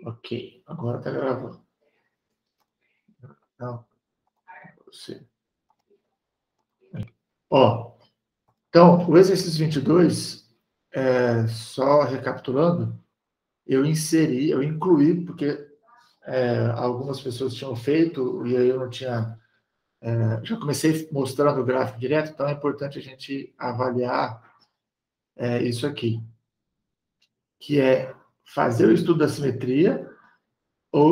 Ok, agora está gravando. Não, você. Ó, então, o exercício 22, só recapitulando, eu incluí, porque algumas pessoas tinham feito, e aí eu não tinha. Já comecei mostrando o gráfico direto, então é importante a gente avaliar isso aqui, que é fazer o estudo da simetria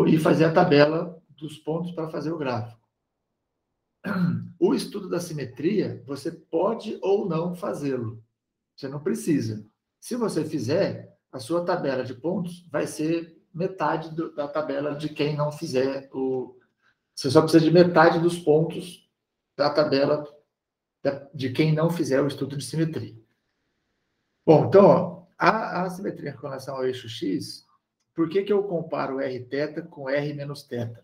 e fazer a tabela dos pontos para fazer o gráfico. O estudo da simetria, você pode ou não fazê-lo. Você não precisa. Se você fizer, a sua tabela de pontos vai ser metade da tabela de quem não fizer o. Você só precisa de metade dos pontos da tabela de quem não fizer o estudo de simetria. Bom, então, ó, a simetria com relação ao eixo X, por que eu comparo Rθ com R menos θ?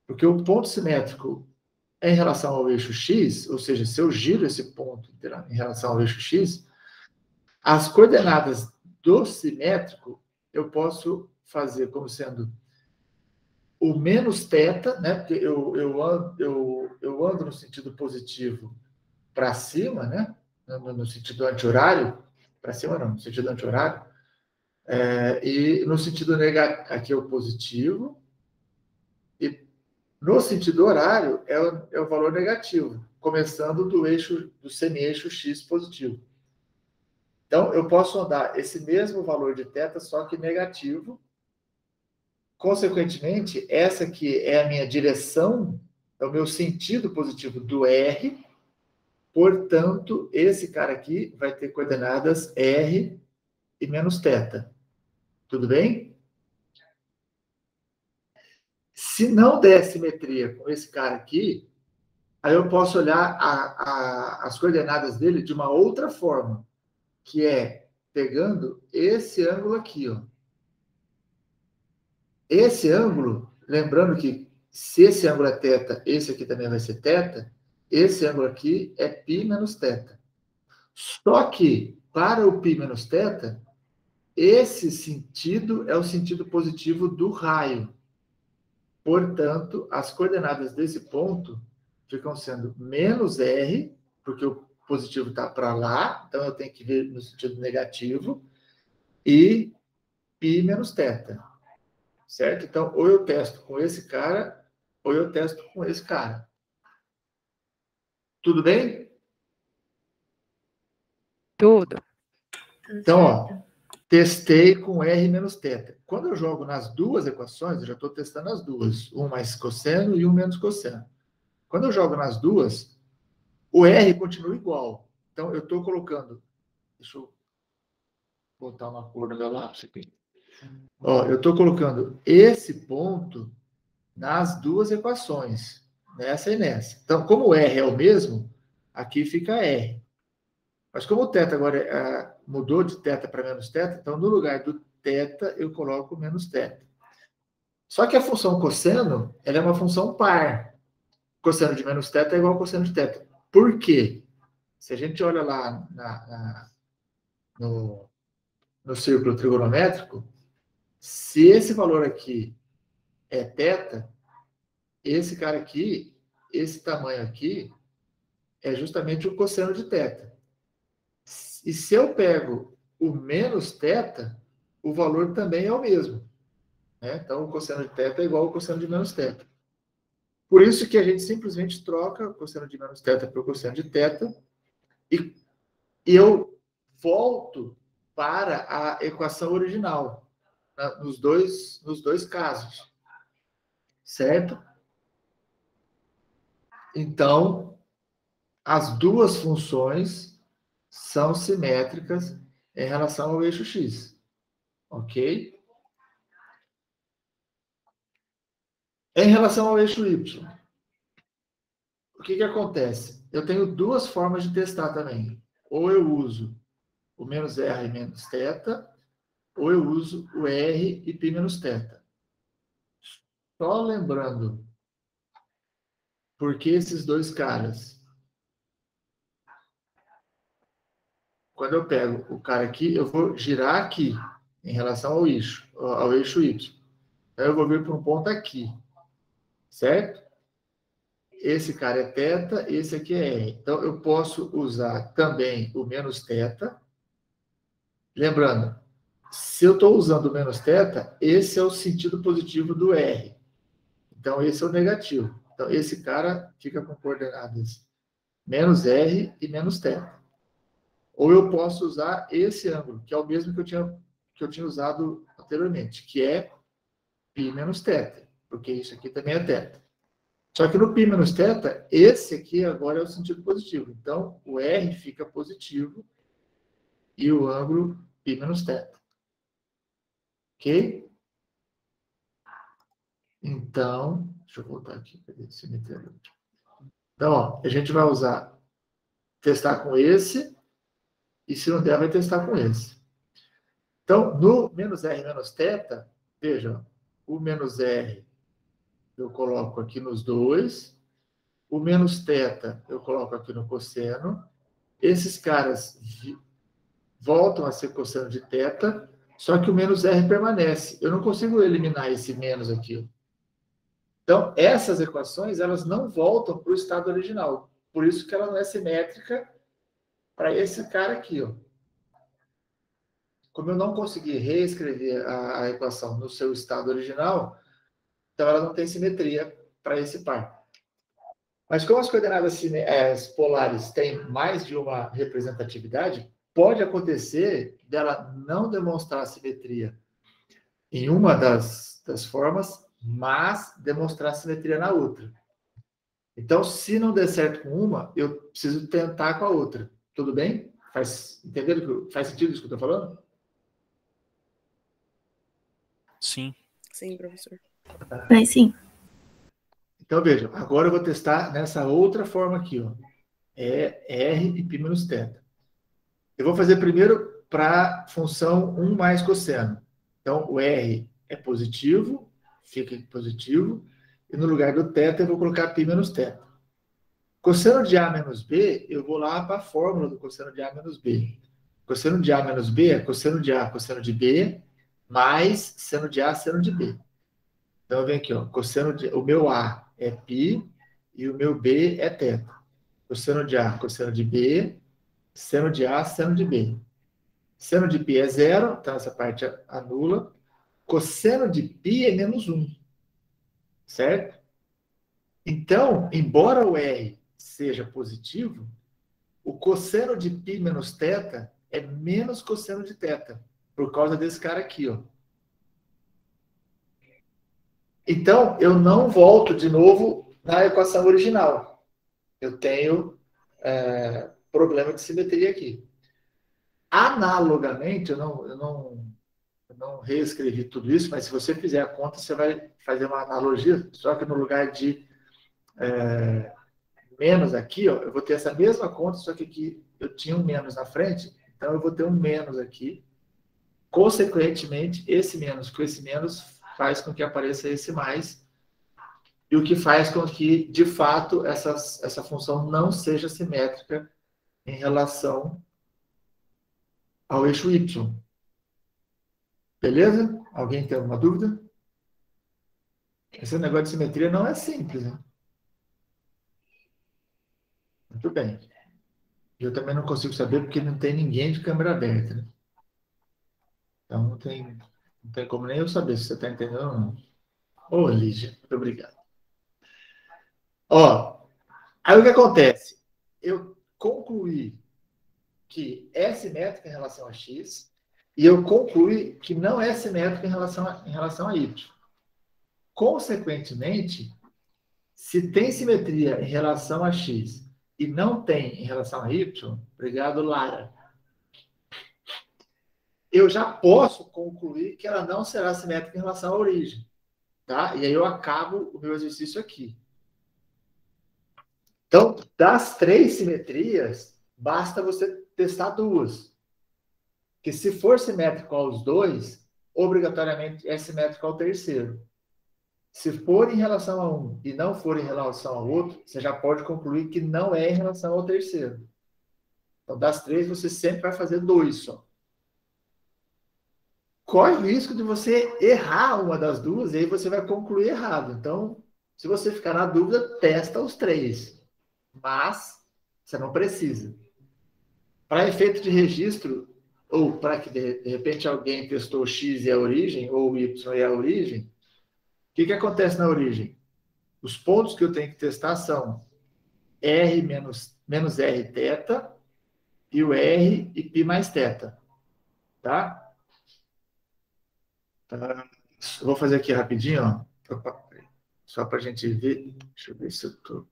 Porque o ponto simétrico em relação ao eixo X, ou seja, se eu giro esse ponto em relação ao eixo X, as coordenadas do simétrico eu posso fazer como sendo o menos θ, né? Porque eu ando no sentido positivo para cima, né? No sentido anti-horário, para cima não, no sentido anti-horário, e no sentido negativo, aqui é o positivo, e no sentido horário é o valor negativo, começando do semi-eixo X positivo. Então, eu posso andar esse mesmo valor de θ, só que negativo. Consequentemente, essa aqui é a minha direção, é o meu sentido positivo do R. Portanto, esse cara aqui vai ter coordenadas R e menos θ. Tudo bem? Se não der simetria com esse cara aqui, aí eu posso olhar as coordenadas dele de uma outra forma, que é pegando esse ângulo aqui, ó. Esse ângulo, lembrando que se esse ângulo é θ, esse aqui também vai ser θ, esse ângulo aqui é π menos θ. Só que, para o π menos θ, esse sentido é o sentido positivo do raio. Portanto, as coordenadas desse ponto ficam sendo menos R, porque o positivo está para lá, então eu tenho que ver no sentido negativo, e π menos θ. Certo? Então, ou eu testo com esse cara, ou eu testo com esse cara. Tudo bem? Tudo. Então, ó, testei com R menos θ. Quando eu jogo nas duas equações, eu já estou testando as duas, um mais cosseno e um menos cosseno. Quando eu jogo nas duas, o R continua igual. Então, eu estou colocando. Deixa eu botar uma cor no meu lápis aqui. Ó, eu estou colocando esse ponto nas duas equações, nessa e nessa. Então, como o R é o mesmo, aqui fica R. Mas como o θ agora mudou de θ para menos θ, então no lugar do θ eu coloco menos θ. Só que a função cosseno, ela é uma função par. Cosseno de menos θ é igual a cosseno de θ. Por quê? Se a gente olha lá no círculo trigonométrico, se esse valor aqui é θ, esse cara aqui, esse tamanho aqui, é justamente o cosseno de θ. E se eu pego o menos θ, o valor também é o mesmo. Né? Então, o cosseno de θ é igual ao cosseno de menos θ. Por isso que a gente simplesmente troca o cosseno de menos θ pelo cosseno de θ e eu volto para a equação original, né? nos dois casos. Certo? Então, as duas funções são simétricas em relação ao eixo X. Ok? Em relação ao eixo Y, o que acontece? Eu tenho duas formas de testar também. Ou eu uso o menos R e menos θ, ou eu uso o R e π menos θ. Só lembrando, porque esses dois caras, quando eu pego o cara aqui, eu vou girar aqui, em relação ao eixo Y. Então, eu vou vir para um ponto aqui, certo? Esse cara é θ, esse aqui é R. Então, eu posso usar também o menos θ. Lembrando, se eu estou usando o menos θ, esse é o sentido positivo do R. Então, esse é o negativo. Então, esse cara fica com coordenadas menos R e menos θ. Ou eu posso usar esse ângulo, que é o mesmo que eu tinha usado anteriormente, que é π menos θ, porque isso aqui também é θ. Só que no π menos θ, esse aqui agora é o sentido positivo. Então, o R fica positivo e o ângulo π menos θ. Ok? Então, deixa eu voltar aqui. Cadê esse meteoro? Então, ó, a gente vai testar com esse, e se não der, vai testar com esse. Então, no menos R menos θ, veja, o menos R eu coloco aqui nos dois, o menos θ eu coloco aqui no cosseno, esses caras voltam a ser cosseno de θ, só que o menos R permanece. Eu não consigo eliminar esse menos aqui. Então, essas equações, elas não voltam para o estado original. Por isso que ela não é simétrica para esse cara aqui, ó. Como eu não consegui reescrever a equação no seu estado original, então ela não tem simetria para esse par. Mas como as coordenadas polares têm mais de uma representatividade, pode acontecer dela não demonstrar simetria em uma das formas, mas demonstrar simetria na outra. Então, se não der certo com uma, eu preciso tentar com a outra. Tudo bem? Entenderam? Faz sentido isso que eu estou falando? Sim. Sim, professor. Vai sim. Então, vejam, agora eu vou testar nessa outra forma aqui, ó. É R e π menos θ. Eu vou fazer primeiro para a função 1 mais cosseno. Então, o R é positivo, fica positivo, e no lugar do θ eu vou colocar π menos θ. Cosseno de A menos B, eu vou lá para a fórmula do cosseno de A menos B. Cosseno de A menos B é cosseno de A, cosseno de B, mais seno de A, seno de B. Então, eu venho aqui, ó, o meu A é π e o meu B é θ. Cosseno de A, cosseno de B, seno de A, seno de B. Seno de π é zero, então essa parte anula. Cosseno de π é menos 1. Certo? Então, embora o R seja positivo, o cosseno de π menos θ é menos cosseno de θ, por causa desse cara aqui, ó. Então, eu não volto de novo na equação original. Eu tenho problema de simetria aqui. Analogamente, eu não reescrevi tudo isso, mas se você fizer a conta, você vai fazer uma analogia, só que no lugar de menos aqui, ó, eu vou ter essa mesma conta, só que aqui eu tinha um menos na frente, então eu vou ter um menos aqui. Consequentemente, esse menos com esse menos faz com que apareça esse mais, e o que faz com que, de fato, essa função não seja simétrica em relação ao eixo y. Beleza? Alguém tem alguma dúvida? Esse negócio de simetria não é simples, né? Muito bem. Eu também não consigo saber porque não tem ninguém de câmera aberta, né? Então não tem como nem eu saber se você está entendendo ou não. Ô, Lígia, muito obrigado. Ó, aí o que acontece? Eu concluí que é simétrica em relação a x e eu concluí que não é simétrica em relação a y. Consequentemente, se tem simetria em relação a x e não tem em relação a y, obrigado, Lara, eu já posso concluir que ela não será simétrica em relação à origem. Tá? E aí eu acabo o meu exercício aqui. Então, das 3 simetrias, basta você testar 2. Que se for simétrico aos 2, obrigatoriamente é simétrico ao terceiro. Se for em relação a um e não for em relação ao outro, você já pode concluir que não é em relação ao terceiro. Então, das 3, você sempre vai fazer 2 só. corre o risco de você errar uma das duas e aí você vai concluir errado. Então, se você ficar na dúvida, testa os três. Mas você não precisa. Para efeito de registro, ou para que de repente alguém testou X e a origem, ou Y e a origem, o que acontece na origem? Os pontos que eu tenho que testar são R menos R teta e o R e π mais teta. Tá? Eu vou fazer aqui rapidinho, ó. Opa, só para a gente ver. Deixa eu ver se eu estou.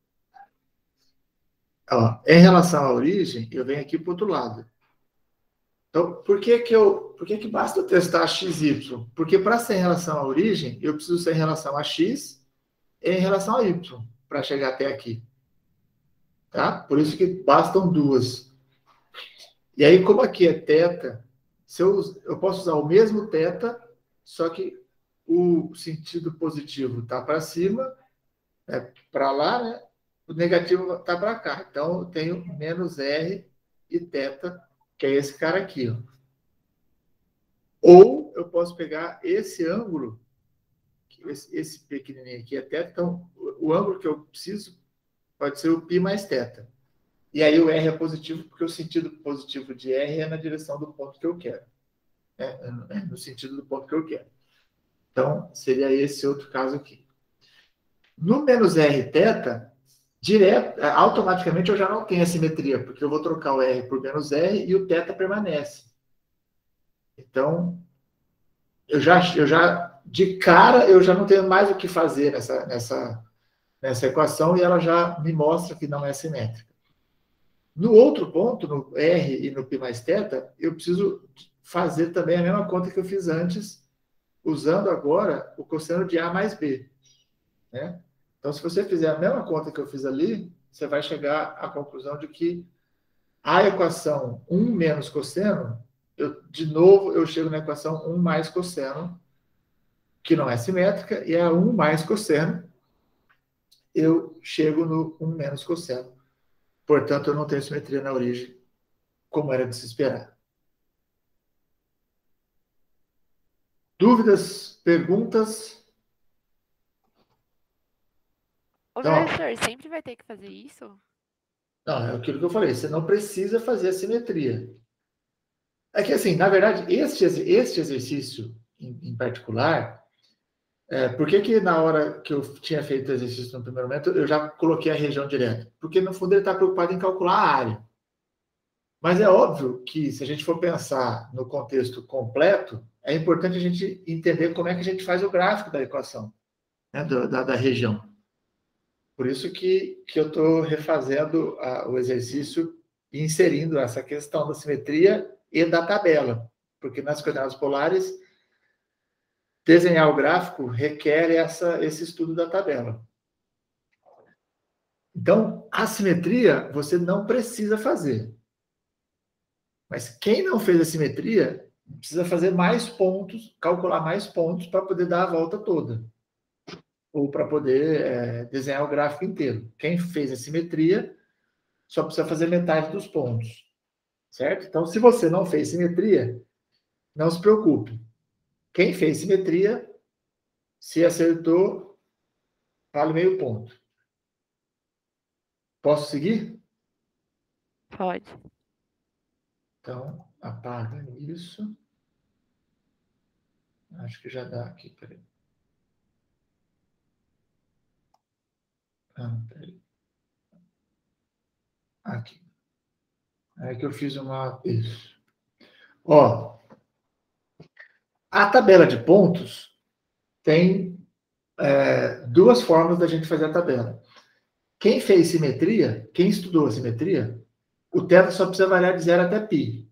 Em relação à origem, eu venho aqui para o outro lado. Então, por que basta eu testar XY? Porque para ser em relação à origem, eu preciso ser em relação a X e em relação a Y para chegar até aqui. Tá? Por isso que bastam duas. E aí, como aqui é teta, eu posso usar o mesmo teta, só que o sentido positivo está para cima, para lá, né? O negativo está para cá. Então, eu tenho menos R e teta, que é esse cara aqui. Ó. Ou eu posso pegar esse ângulo, esse pequenininho aqui é teta, então o ângulo que eu preciso pode ser o π mais teta. E aí o R é positivo, porque o sentido positivo de R é na direção do ponto que eu quero. No sentido do ponto que eu quero. Então, seria esse outro caso aqui. No menos R teta, automaticamente eu já não tenho a simetria, porque eu vou trocar o R por menos R e o teta permanece. Então, de cara, eu já não tenho mais o que fazer nessa equação e ela já me mostra que não é simétrica. No outro ponto, no R e no π mais teta, eu preciso fazer também a mesma conta que eu fiz antes, usando agora o cosseno de A mais B. Né? Então, se você fizer a mesma conta que eu fiz ali, você vai chegar à conclusão de que a equação 1 menos cosseno, de novo, eu chego na equação 1 mais cosseno, que não é simétrica, e a 1 mais cosseno, eu chego no 1 menos cosseno. Portanto, eu não tenho simetria na origem, como era de se esperar. Dúvidas? Perguntas? O professor sempre vai ter que fazer isso? Não, é aquilo que eu falei. Você não precisa fazer a simetria. É que, assim, na verdade, este exercício em particular, por que na hora que eu tinha feito o exercício no primeiro momento, eu já coloquei a região direta? Porque, no fundo, ele está preocupado em calcular a área. Mas é óbvio que, se a gente for pensar no contexto completo, é importante a gente entender como é que a gente faz o gráfico da equação, né, da região. Por isso que eu estou refazendo o exercício e inserindo essa questão da simetria e da tabela. Porque nas coordenadas polares, desenhar o gráfico requer esse estudo da tabela. Então, a simetria você não precisa fazer. Mas quem não fez a simetria precisa fazer mais pontos, calcular mais pontos para poder dar a volta toda. Ou para poder desenhar o gráfico inteiro. Quem fez a simetria só precisa fazer metade dos pontos. Certo? Então, se você não fez simetria, não se preocupe. Quem fez simetria, se acertou, vale meio ponto. Posso seguir? Pode. Então, apaga isso. Acho que já dá aqui. Peraí. Peraí. Aqui. É que eu fiz isso. Ó, a tabela de pontos tem duas formas da gente fazer a tabela. Quem fez simetria, quem estudou a simetria, o θ só precisa variar de 0 até π.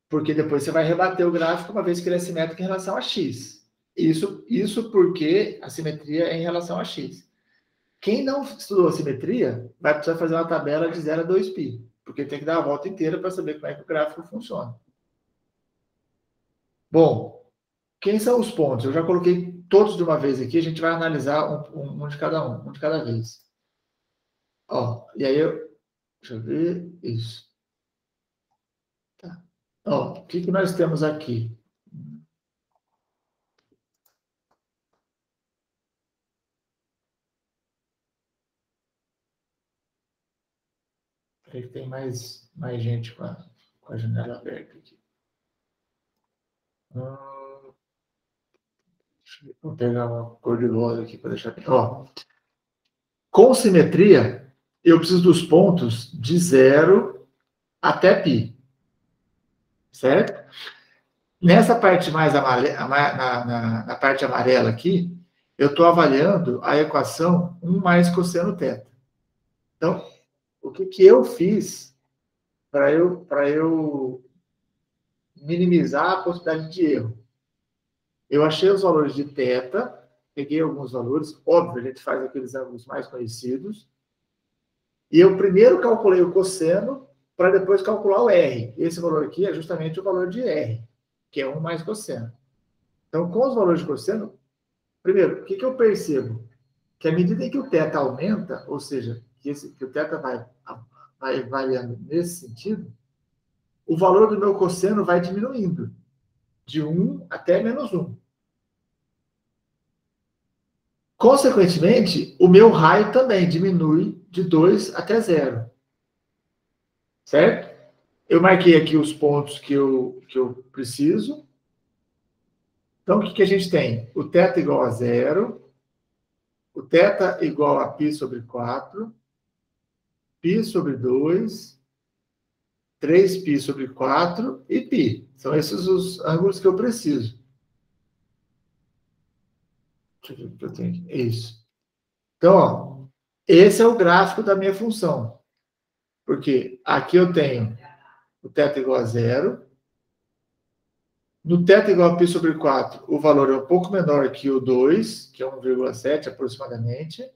Porque depois você vai rebater o gráfico uma vez que ele é simétrico em relação a x. Isso porque a simetria é em relação a x. Quem não estudou a simetria vai precisar fazer uma tabela de 0 a 2π, porque tem que dar a volta inteira para saber como é que o gráfico funciona. Bom, quem são os pontos? Eu já coloquei todos de uma vez aqui, a gente vai analisar um de cada vez. Ó, e aí deixa eu ver, isso. Tá. Ó, o que nós temos aqui? Peraí que tem mais gente com a janela aberta aqui. Vou pegar uma cor de rosa aqui para deixar bem. Ó, com simetria, eu preciso dos pontos de 0 até π. Certo? Nessa parte mais amarela, na parte amarela aqui, eu estou avaliando a equação 1 mais cosseno θ. Então, o que eu fiz para eu minimizar a possibilidade de erro? Eu achei os valores de θ, peguei alguns valores, óbvio, a gente faz aqueles ângulos mais conhecidos, e eu primeiro calculei o cosseno para depois calcular o R. Esse valor aqui é justamente o valor de R, que é 1 mais cosseno. Então, com os valores de cosseno, primeiro, o que eu percebo? Que à medida em que o θ aumenta, ou seja, que o θ vai variando nesse sentido, o valor do meu cosseno vai diminuindo, de 1 até menos 1. Consequentemente, o meu raio também diminui de 2 até 0. Certo? Eu marquei aqui os pontos que eu preciso. Então, o que a gente tem? O θ igual a 0, o θ igual a π sobre 4, π sobre 2, 3π sobre 4 e π. São esses os ângulos que eu preciso. Deixa eu ver o que eu tenho aqui. É isso. Então, ó, esse é o gráfico da minha função. Porque aqui eu tenho o θ igual a 0. No θ igual a π sobre 4, o valor é um pouco menor que o 2, que é 1,7 aproximadamente.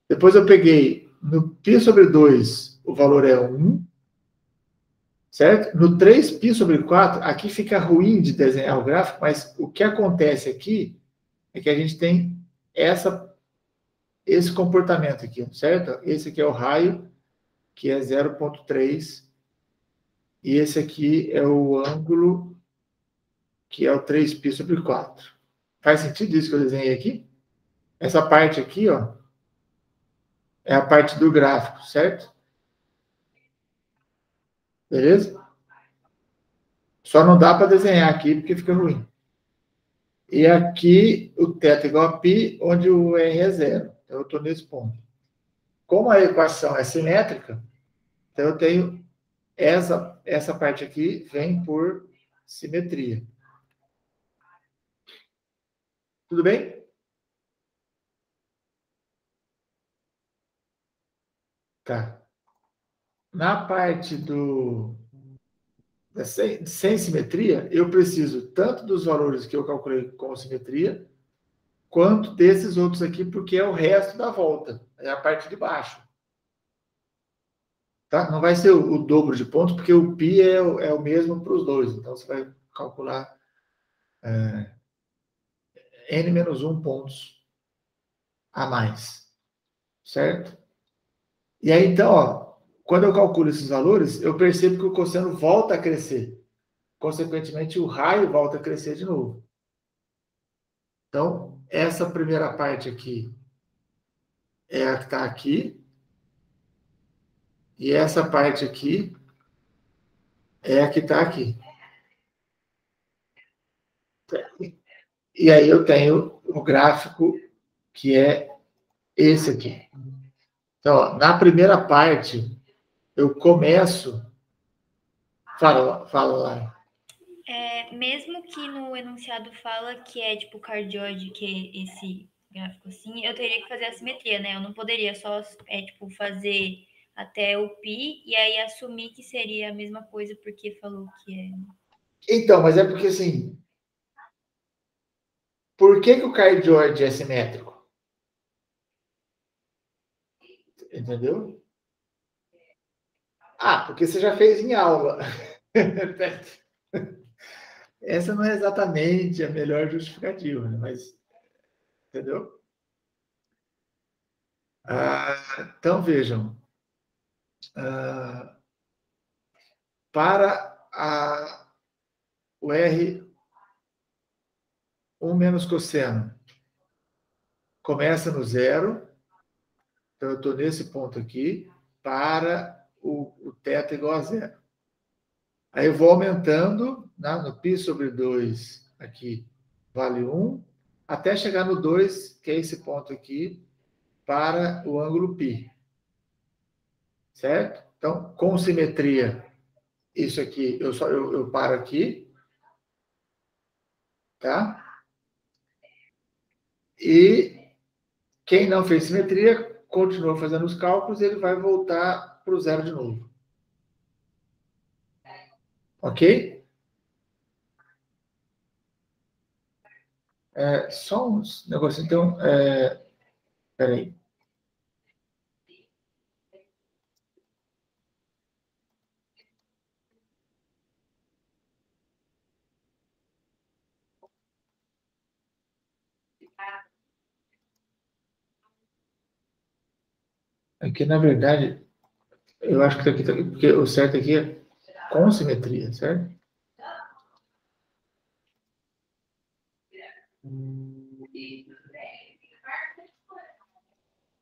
Depois eu peguei no π sobre 2, o valor é 1. Certo? No 3π sobre 4, aqui fica ruim de desenhar o gráfico, mas o que acontece aqui é que a gente tem esse comportamento aqui, certo? Esse aqui é o raio, que é 0,3, e esse aqui é o ângulo, que é o 3π sobre 4. Faz sentido isso que eu desenhei aqui? Essa parte aqui, ó, é a parte do gráfico, certo? Beleza? Só não dá para desenhar aqui porque fica ruim. E aqui o θ igual a π, onde o R é 0. Então eu estou nesse ponto. Como a equação é simétrica, então eu tenho essa parte aqui vem por simetria. Tudo bem? Tá. Na parte sem simetria, eu preciso tanto dos valores que eu calculei com simetria, quanto desses outros aqui, porque é o resto da volta, é a parte de baixo. Tá? Não vai ser o dobro de pontos, porque o π é o mesmo para os dois. Então, você vai calcular n-1 pontos a mais. Certo? E aí, então, ó, quando eu calculo esses valores, eu percebo que o cosseno volta a crescer. Consequentemente, o raio volta a crescer de novo. Então, essa primeira parte aqui é a que está aqui. E essa parte aqui é a que está aqui. E aí eu tenho o gráfico que é esse aqui. Então, ó, na primeira parte, eu começo... Fala lá. Mesmo que no enunciado fala que é tipo cardioide, que é esse gráfico assim, eu teria que fazer a simetria, né? Eu não poderia só tipo fazer até o π e aí assumir que seria a mesma coisa porque falou que é. Então, mas é porque assim, por que o cardioide é simétrico? Entendeu? Ah, porque você já fez em aula. Essa não é exatamente a melhor justificativa, né? Mas, entendeu? Então, vejam. Para o R, 1 menos cosseno, começa no 0. Então, eu estou nesse ponto aqui, para o θ igual a zero. Aí eu vou aumentando, né, no π sobre 2 aqui vale 1, até chegar no 2, que é esse ponto aqui, para o ângulo π. Certo? Então, com simetria, isso aqui, eu paro aqui, tá? E quem não fez simetria, continua fazendo os cálculos, ele vai voltar para o zero de novo. Ok? Só uns negócios, então, peraí. Aqui, na verdade, eu acho que aqui, porque o certo aqui é com simetria, certo?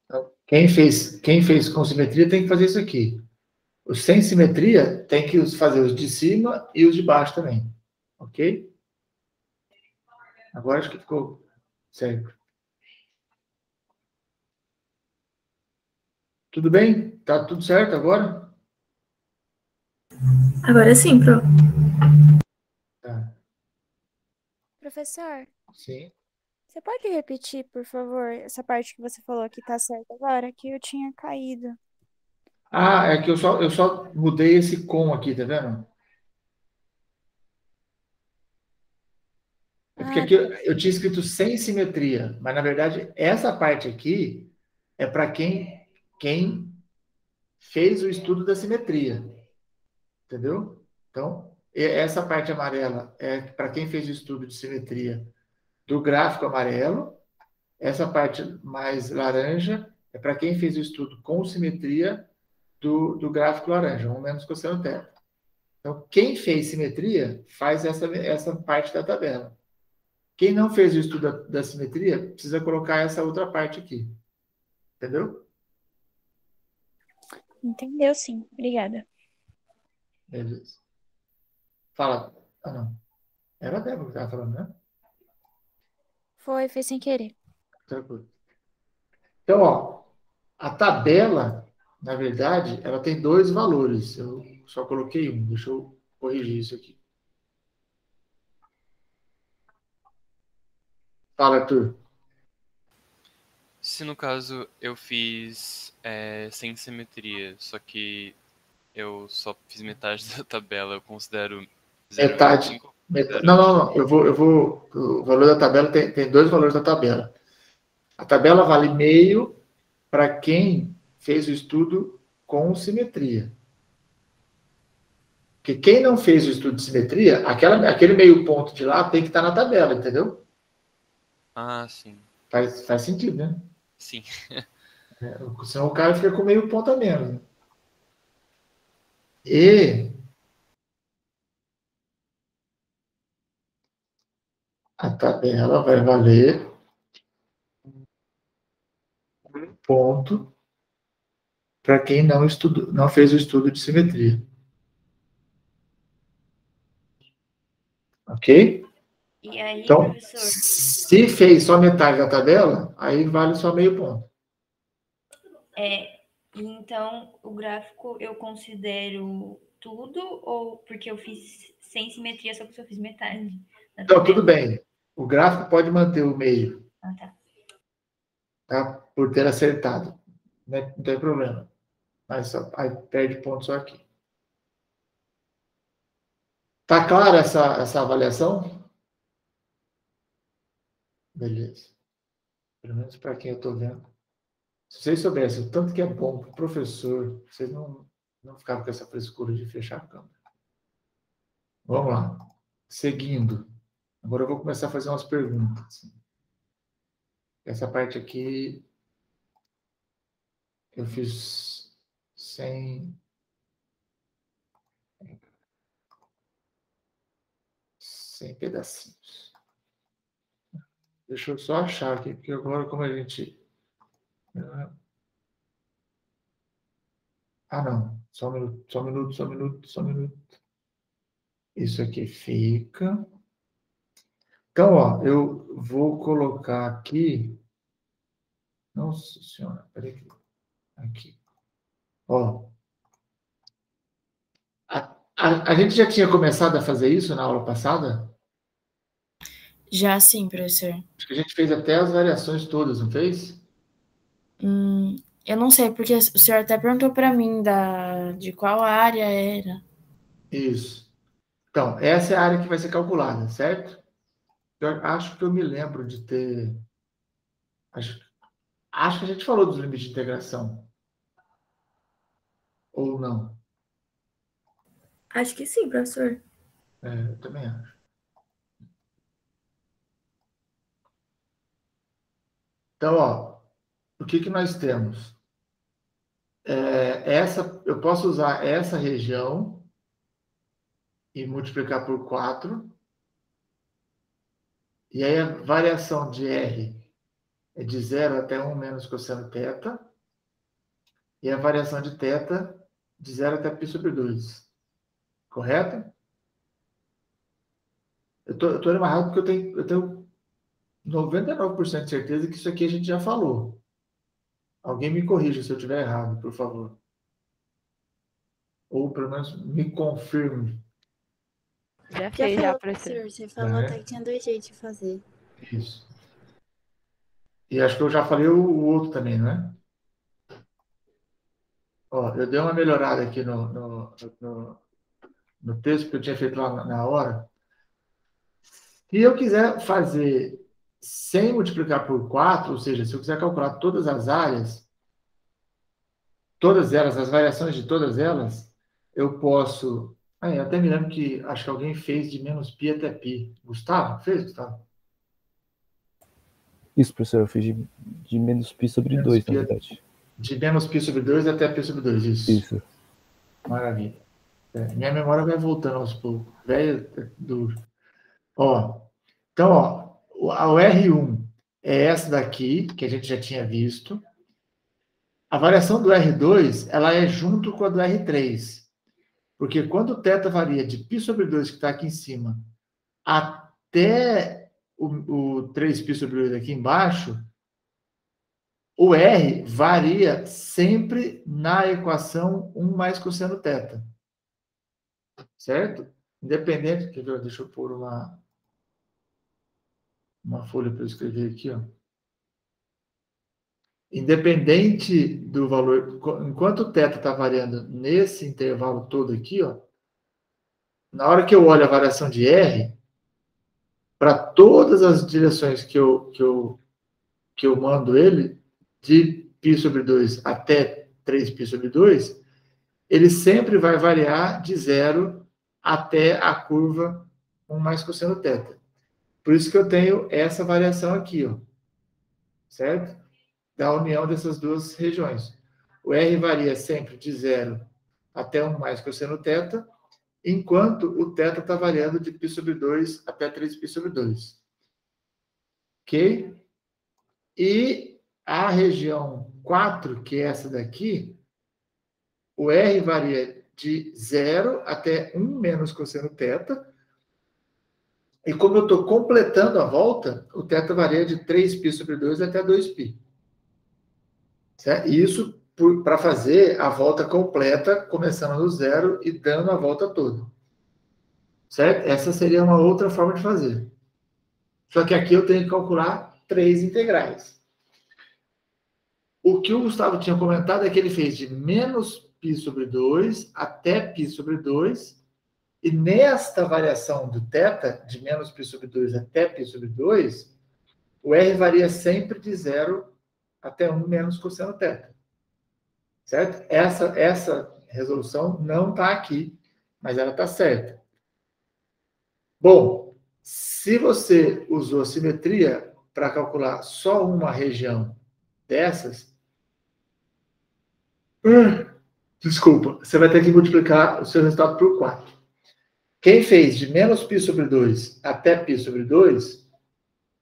Então, quem fez com simetria tem que fazer isso aqui. Os sem simetria tem que fazer os de cima e os de baixo também. Ok? Agora acho que ficou certo. Tudo bem? Tá tudo certo agora? Agora sim, Pro. Tá. Professor, Sim. você pode repetir, por favor, essa parte que você falou que tá certa agora, que eu tinha caído. Ah, é que eu só mudei esse com aqui, tá vendo? É porque Ah, aqui eu tinha escrito sem simetria, mas na verdade essa parte aqui é para quem fez o estudo da simetria, entendeu? Então, essa parte amarela é para quem fez o estudo de simetria do gráfico amarelo, essa parte mais laranja é para quem fez o estudo com simetria do gráfico laranja, um menos cosseno θ. Então, quem fez simetria faz essa parte da tabela. Quem não fez o estudo da simetria precisa colocar essa outra parte aqui. Entendeu? entendeu sim. Obrigada. Beleza. Fala. Ah, não. Era a Débora que estava falando, né? Foi sem querer. Tranquilo. Então, ó, a tabela, na verdade, ela tem dois valores. Eu só coloquei um. Deixa eu corrigir isso aqui. Fala, Arthur. Se no caso eu fiz sem simetria, só que eu só fiz metade da tabela, eu considero Metade. 0,5? Não. Eu vou. O valor da tabela tem dois valores da tabela. A tabela vale meio para quem fez o estudo com simetria. Porque quem não fez o estudo de simetria, aquele meio ponto de lá tem que estar na tabela, entendeu? Ah, sim. Faz sentido, né? Sim. Senão o cara fica com meio ponto a menos. Né? E a tabela vai valer um ponto para quem não fez o estudo de simetria. Ok? E aí, Então, professor, se fez só metade da tabela, aí vale só meio ponto. então o gráfico eu considero tudo ou porque eu fiz sem simetria, só que eu fiz metade da Então, tabela? tudo bem. O gráfico pode manter o meio, Ah, tá. tá? Por ter acertado. Não tem problema. Mas aí perde ponto só aqui. Tá clara essa avaliação? Beleza. Pelo menos para quem eu estou vendo. Se vocês soubessem o tanto que é bom para o professor, vocês não ficavam com essa frescura de fechar a câmera. Vamos lá. Seguindo. Agora eu vou começar a fazer umas perguntas. Essa parte aqui eu fiz sem pedacinhos. Deixa eu só achar aqui, porque agora como a gente... Ah, não. Só um minuto. Isso aqui fica. Então, ó, eu vou colocar aqui. Nossa Senhora, peraí. Aqui. Ó. A gente já tinha começado a fazer isso na aula passada? Já sim, professor. Acho que a gente fez até as variações todas, não fez? Eu não sei, porque o senhor até perguntou para mim de qual área era. Isso. Então, essa é a área que vai ser calculada, certo? Eu acho que eu me lembro de ter. Acho que a gente falou dos limites de integração. Ou não? Acho que sim, professor. Eu também acho. Então, ó, o que nós temos? Eu posso usar essa região e multiplicar por 4. E aí a variação de R é de 0 até 1 menos cosseno θ. E a variação de θ de 0 até π sobre 2. Correto? Eu tô olhando mais rápido porque eu tenho 99% de certeza que isso aqui a gente já falou. Alguém me corrija se eu estiver errado, por favor. Ou pelo menos me confirme. Já Já fez, já, falou, professor. professor. Você falou até que tinha 2 jeitos de fazer. Isso. E acho que eu já falei o outro também, não é? Ó, eu dei uma melhorada aqui no texto que eu tinha feito lá na hora. Se eu quiser fazer sem multiplicar por 4, ou seja, se eu quiser calcular todas as áreas, todas elas, as variações de todas elas, eu posso... eu até me lembro que acho que alguém fez de menos π até π. Gustavo? Fez, Gustavo? Isso, professor, eu fiz de menos π sobre Menos 2, π na verdade. De menos π sobre 2 até π sobre 2, isso. Isso. Maravilha. Minha memória vai voltando aos poucos. Velho, é duro. Ó, então, ó, o R1 é essa daqui, que a gente já tinha visto. A variação do R2, ela é junto com a do R3. Porque quando o θ varia de π sobre 2, que está aqui em cima, até o 3π sobre 2 aqui embaixo, o R varia sempre na equação 1 mais cosseno θ. Certo? Independente... Quer ver? Deixa eu pôr uma folha para eu escrever aqui, ó. Independente do valor, enquanto o θ está variando nesse intervalo todo aqui, ó, na hora que eu olho a variação de R, para todas as direções que eu mando ele, de π sobre 2 até 3π sobre 2, ele sempre vai variar de 0 até a curva 1 mais cosseno θ. Por isso que eu tenho essa variação aqui, ó, certo? Da união dessas duas regiões. O R varia sempre de 0 até 1 mais cosseno θ, enquanto o θ está variando de π sobre 2 até 3π sobre 2. Ok? E a região 4, que é essa daqui, o R varia de 0 até 1 menos cosseno θ, e como eu estou completando a volta, o θ varia de 3π sobre 2 até 2π. Certo? Isso para fazer a volta completa, começando no 0 e dando a volta toda. Certo? Essa seria uma outra forma de fazer. Só que aqui eu tenho que calcular 3 integrais. O que o Gustavo tinha comentado é que ele fez de menos π sobre 2 até π sobre 2, e nesta variação do θ, de menos π sobre 2 até π sobre 2, o R varia sempre de 0 até 1 menos cosseno θ. Certo? Essa resolução não está aqui, mas ela está certa. Bom, se você usou simetria para calcular só uma região dessas, desculpa, você vai ter que multiplicar o seu resultado por 4. Quem fez de menos π sobre 2 até π sobre 2,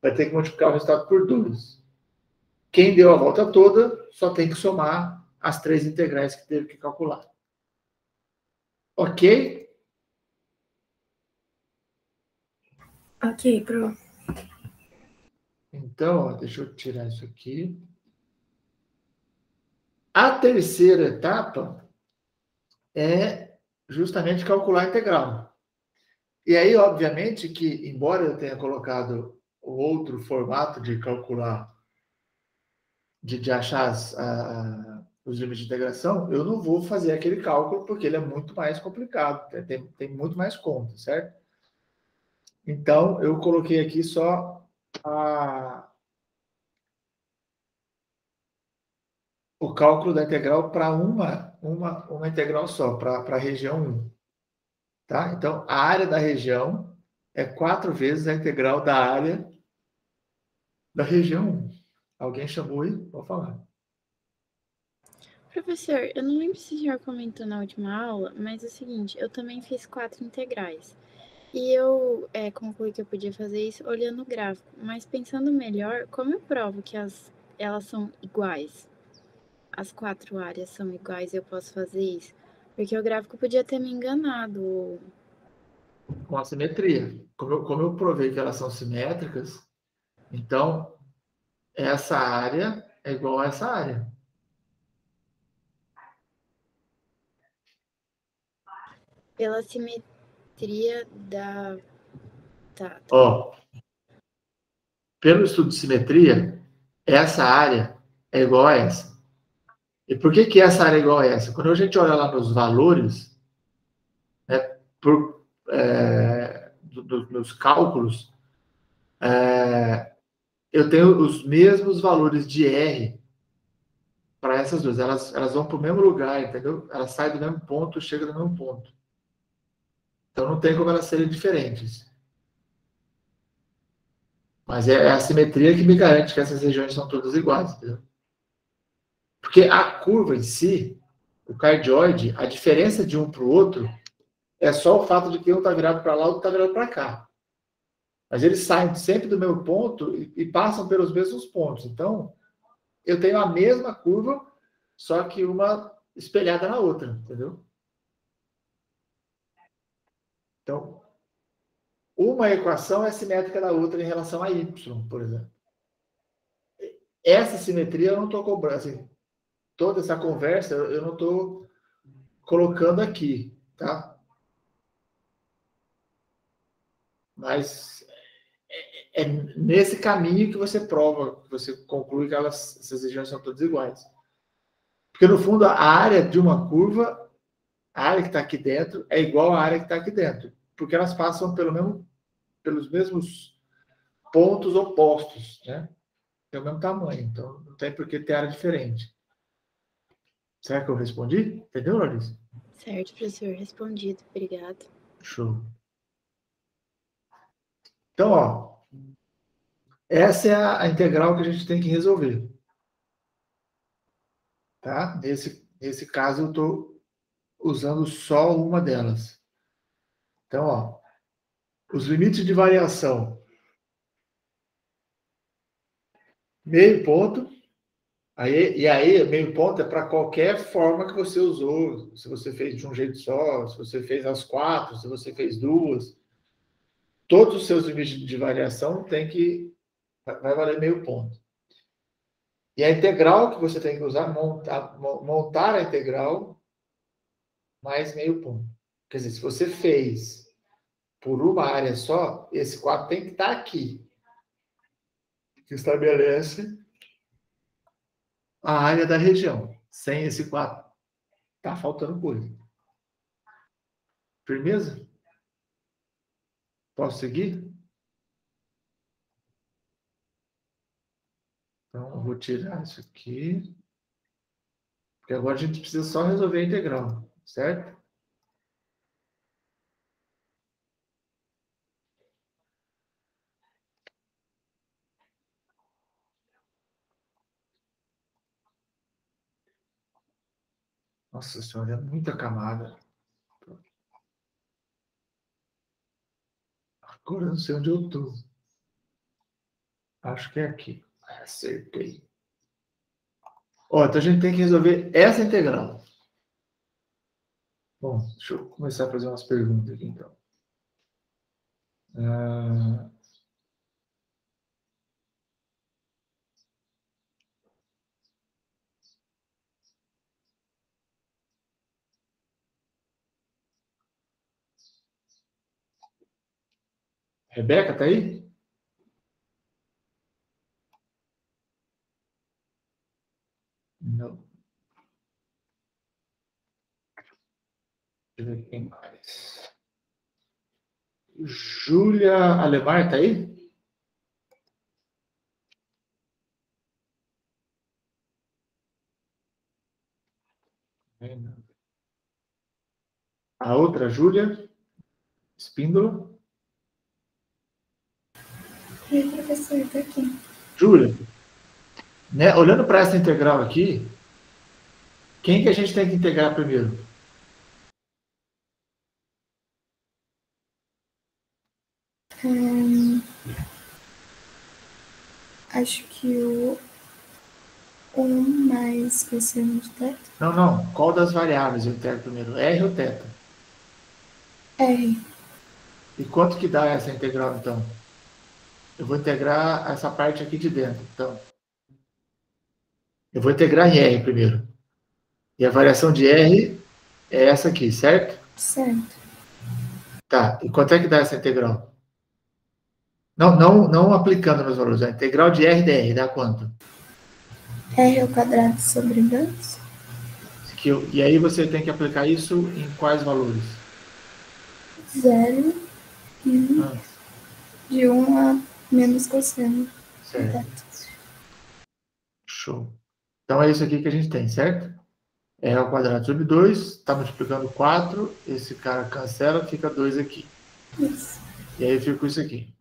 vai ter que multiplicar o resultado por 2. Quem deu a volta toda, só tem que somar as 3 integrais que teve que calcular. Ok? Ok, pro. Então, ó, deixa eu tirar isso aqui. A terceira etapa é justamente calcular a integral. E aí, obviamente, que, embora eu tenha colocado o outro formato de calcular, de achar os limites de integração, eu não vou fazer aquele cálculo porque ele é muito mais complicado, tem muito mais conta, certo? Então, eu coloquei aqui só o cálculo da integral para uma integral só, para a região 1. Tá? Então, a área da região é 4 vezes a integral da área da região 1. Alguém chamou aí? Vou falar. Professor, eu não lembro se o senhor comentou na última aula, mas é o seguinte, eu também fiz 4 integrais. E eu concluí que eu podia fazer isso olhando o gráfico. Mas pensando melhor, como eu provo que elas são iguais? As 4 áreas são iguais, eu posso fazer isso? Porque o gráfico podia ter me enganado. Com a simetria. Como eu provei que elas são simétricas, então essa área é igual a essa área. Pela simetria da... Tá. Ó, pelo estudo de simetria, essa área é igual a essa. E por que essa área é igual a essa? Quando a gente olha lá nos valores, né, nos cálculos, eu tenho os mesmos valores de R para essas duas. Elas vão para o mesmo lugar, entendeu? Elas saem do mesmo ponto, chegam no mesmo ponto. Então não tem como elas serem diferentes. Mas é a simetria que me garante que essas regiões são todas iguais, entendeu? Porque a curva em si, o cardioide, a diferença de um para o outro é só o fato de que um está virado para lá, o outro está virado para cá. Mas eles saem sempre do mesmo ponto e passam pelos mesmos pontos. Então, eu tenho a mesma curva, só que uma espelhada na outra, entendeu? Então, uma equação é simétrica da outra em relação a y, por exemplo. Essa simetria eu não estou cobrando, assim, toda essa conversa eu não estou colocando aqui, tá? Mas é nesse caminho que você prova, que você conclui que essas regiões são todas iguais. Porque, no fundo, a área de uma curva, a área que está aqui dentro, é igual à área que está aqui dentro. Porque elas passam pelos mesmos pontos opostos, né? Tem o mesmo tamanho, então não tem por que ter área diferente. Será que eu respondi? Entendeu, Larissa? Certo, professor. Respondido. Obrigado. Show. Então, ó, essa é a integral que a gente tem que resolver. Tá? Nesse caso, eu estou usando só uma delas. Então, ó, os limites de variação. Meio ponto. E aí, meio ponto é para qualquer forma que você usou. Se você fez de um jeito só, se você fez as 4, se você fez 2. Todos os seus limites de variação vai valer meio ponto. E a integral que você tem que usar, montar a integral mais meio ponto. Quer dizer, se você fez por uma área só, esse 4 tem que estar aqui. Que estabelece a área da região. Sem esse 4, tá faltando coisa. Firmeza? Posso seguir? Então, eu vou tirar isso aqui. Porque agora a gente precisa só resolver a integral, certo? Nossa senhora, é muita camada. Agora eu não sei onde eu estou. Acho que é aqui. Acertei. Ó, então a gente tem que resolver essa integral. Bom, deixa eu começar a fazer umas perguntas aqui, então. Rebeca, tá aí? Não. Deixa eu ver quem mais. Júlia Alemar, tá aí? A outra, Júlia Espíndola. E professor, tá aqui. Júlia, né, olhando para essa integral aqui, quem que a gente tem que integrar primeiro? Acho que o 1 mais cosseno de θ. Não. Qual das variáveis eu integro primeiro? R ou θ? R. E quanto que dá essa integral, então? Eu vou integrar essa parte aqui de dentro. Então, eu vou integrar em R primeiro. E a variação de R é essa aqui, certo? Certo. Tá. E quanto é que dá essa integral? Não aplicando nos valores. A integral de R dr dá quanto? R ao quadrado sobre 2. E aí você tem que aplicar isso em quais valores? 0 e de 1 a menos cosseno. Certo. Show. Então é isso aqui que a gente tem, certo? R ao quadrado sobre 2, está multiplicando 4, esse cara cancela, fica 2 aqui. Isso. E aí fica isso aqui.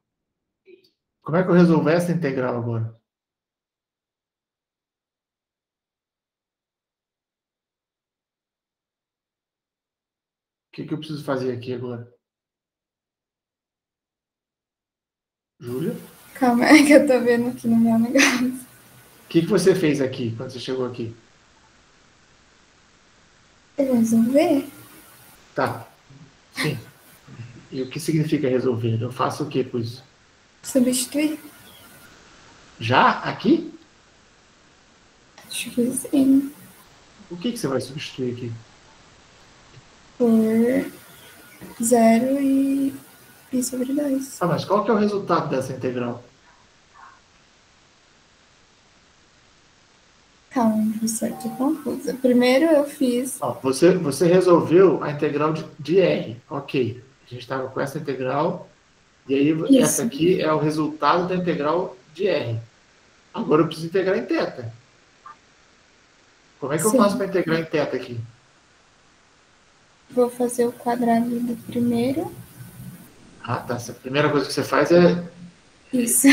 Como é que eu resolvo essa integral agora? O que eu preciso fazer aqui agora? Júlia? Calma, é que eu tô vendo aqui no meu negócio. O que você fez aqui, quando você chegou aqui? Eu resolver? Tá. Sim. E o que significa resolver? Eu faço o que com isso? Substituir? Já? Aqui? Acho que sim. O que você vai substituir aqui? Por 0 e pi sobre 2. Ah, mas qual que é o resultado dessa integral? Calma, professor, tô confusa. Primeiro eu fiz... Ó, você resolveu a integral de R. Ok. A gente estava com essa integral. E aí, Isso. essa aqui é o resultado da integral de R. Agora eu preciso integrar em θ. Como é que eu faço para integrar em θ aqui? Vou fazer o quadrado do primeiro. Ah, tá. A primeira coisa que você faz é Isso.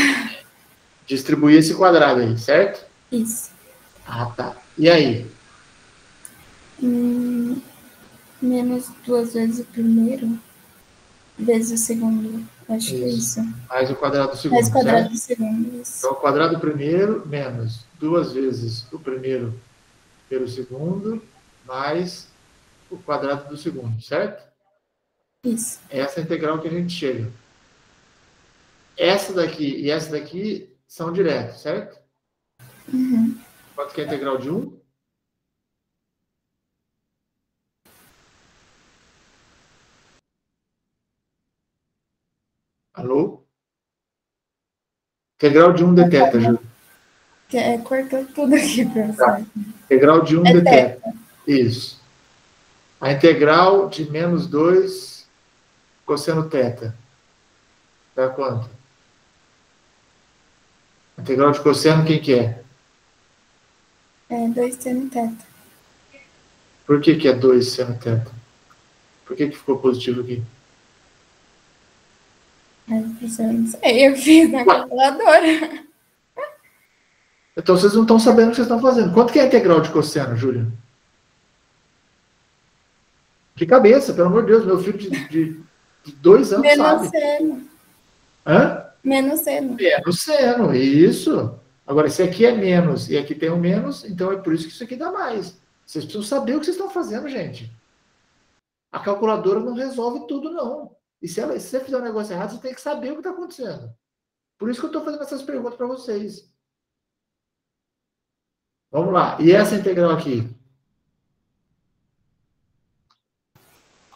distribuir esse quadrado aí, certo? Isso. Ah, tá. E aí? Menos 2 vezes o primeiro, vezes o segundo. Acho que é isso. Mais o quadrado do segundo, Mais o quadrado certo? do segundo, isso. Então, o quadrado do primeiro menos 2 vezes o primeiro pelo segundo, mais o quadrado do segundo, certo? Isso. Essa é a integral que a gente chega. Essa daqui e essa daqui são diretos, certo? Uhum. Quanto que é a integral de 1? Alô? Integral de 1 de θ, Ju. Cortou tudo aqui, professor. Tá. Integral de 1 de θ. Isso. A integral de menos 2 cosseno θ. Dá quanto? A integral de cosseno, quem que é? É 2 seno θ. Por que é 2 seno θ? Por que ficou positivo aqui? Ai, professor, não sei. Eu fiz na calculadora. Então vocês não estão sabendo o que vocês estão fazendo. Quanto que é a integral de cosseno, Júlia? De cabeça, pelo amor de Deus. Meu filho de 2 anos Menos sabe. seno. Hã? Menos seno. Menos seno, isso. Agora, esse aqui é menos e aqui tem um menos, então é por isso que isso aqui dá mais. Vocês precisam saber o que vocês estão fazendo, gente. A calculadora não resolve tudo, não. E se você fizer um negócio errado, você tem que saber o que está acontecendo. Por isso que eu estou fazendo essas perguntas para vocês. Vamos lá. E essa integral aqui?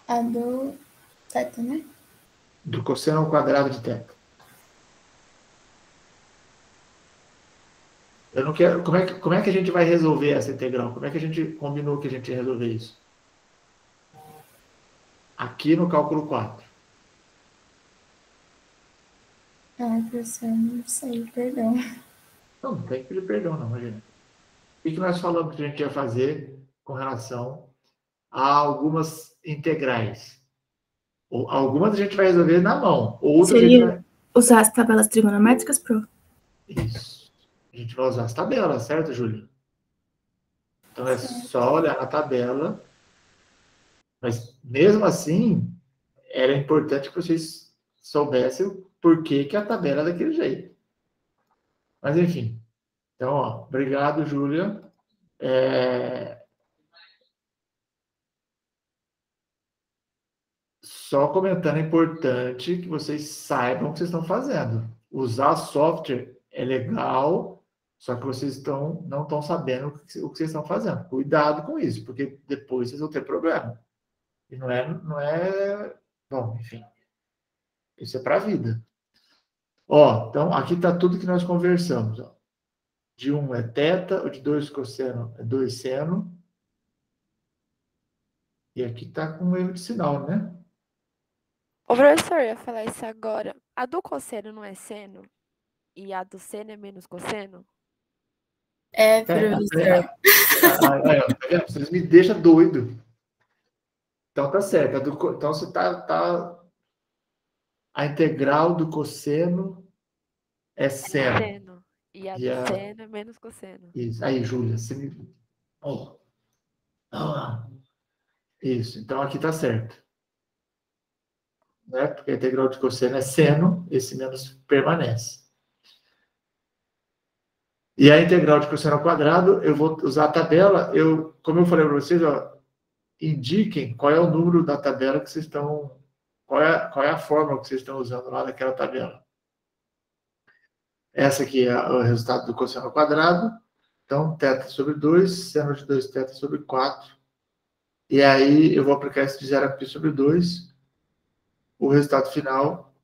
A do teta, né? Do cosseno ao quadrado de teta. Eu não quero. Como é que a gente vai resolver essa integral? Como é que a gente combinou que a gente ia resolver isso? Aqui no cálculo 4. Professor, não sei, perdão. Não tem que pedir perdão, não, imagina. O que nós falamos que a gente ia fazer com relação a algumas integrais? Algumas a gente vai resolver na mão. Outras a gente vai... usar as tabelas trigonométricas, pro? Isso. A gente vai usar as tabelas, certo, Júlia? Então é só olhar na tabela. Mas mesmo assim, era importante que vocês soubessem o porquê que a tabela é daquele jeito. Mas enfim. Então, ó, obrigado, Júlia. Só comentando, é importante que vocês saibam o que vocês estão fazendo. Usar software é legal, só que vocês não estão sabendo o que vocês estão fazendo. Cuidado com isso, porque depois vocês vão ter problema. E não é... Bom, enfim. Isso é para a vida. Ó, então, aqui está tudo que nós conversamos. Ó. De 1 é teta, o de 2 cosseno é 2 seno. E aqui está com um erro de sinal, né? O professor ia falar isso agora. A do cosseno não é seno? E a do seno é menos cosseno? Professor. Vocês me deixam doido. Então tá certo. Então você tá... A integral do cosseno é seno. Seno. E a do seno é menos cosseno. Isso. Aí, Júlia, você me... Isso. Então aqui tá certo. Né? Porque a integral de cosseno é seno, esse menos permanece. E a integral de cosseno ao quadrado, eu vou usar a tabela, como eu falei para vocês, ó, indiquem qual é o número da tabela que vocês estão... Qual é a fórmula que vocês estão usando lá daquela tabela. Essa aqui é o resultado do cosseno ao quadrado. Então, teta sobre 2, seno de 2 teta sobre 4. E aí, eu vou aplicar esse de 0 a π sobre 2. O resultado final,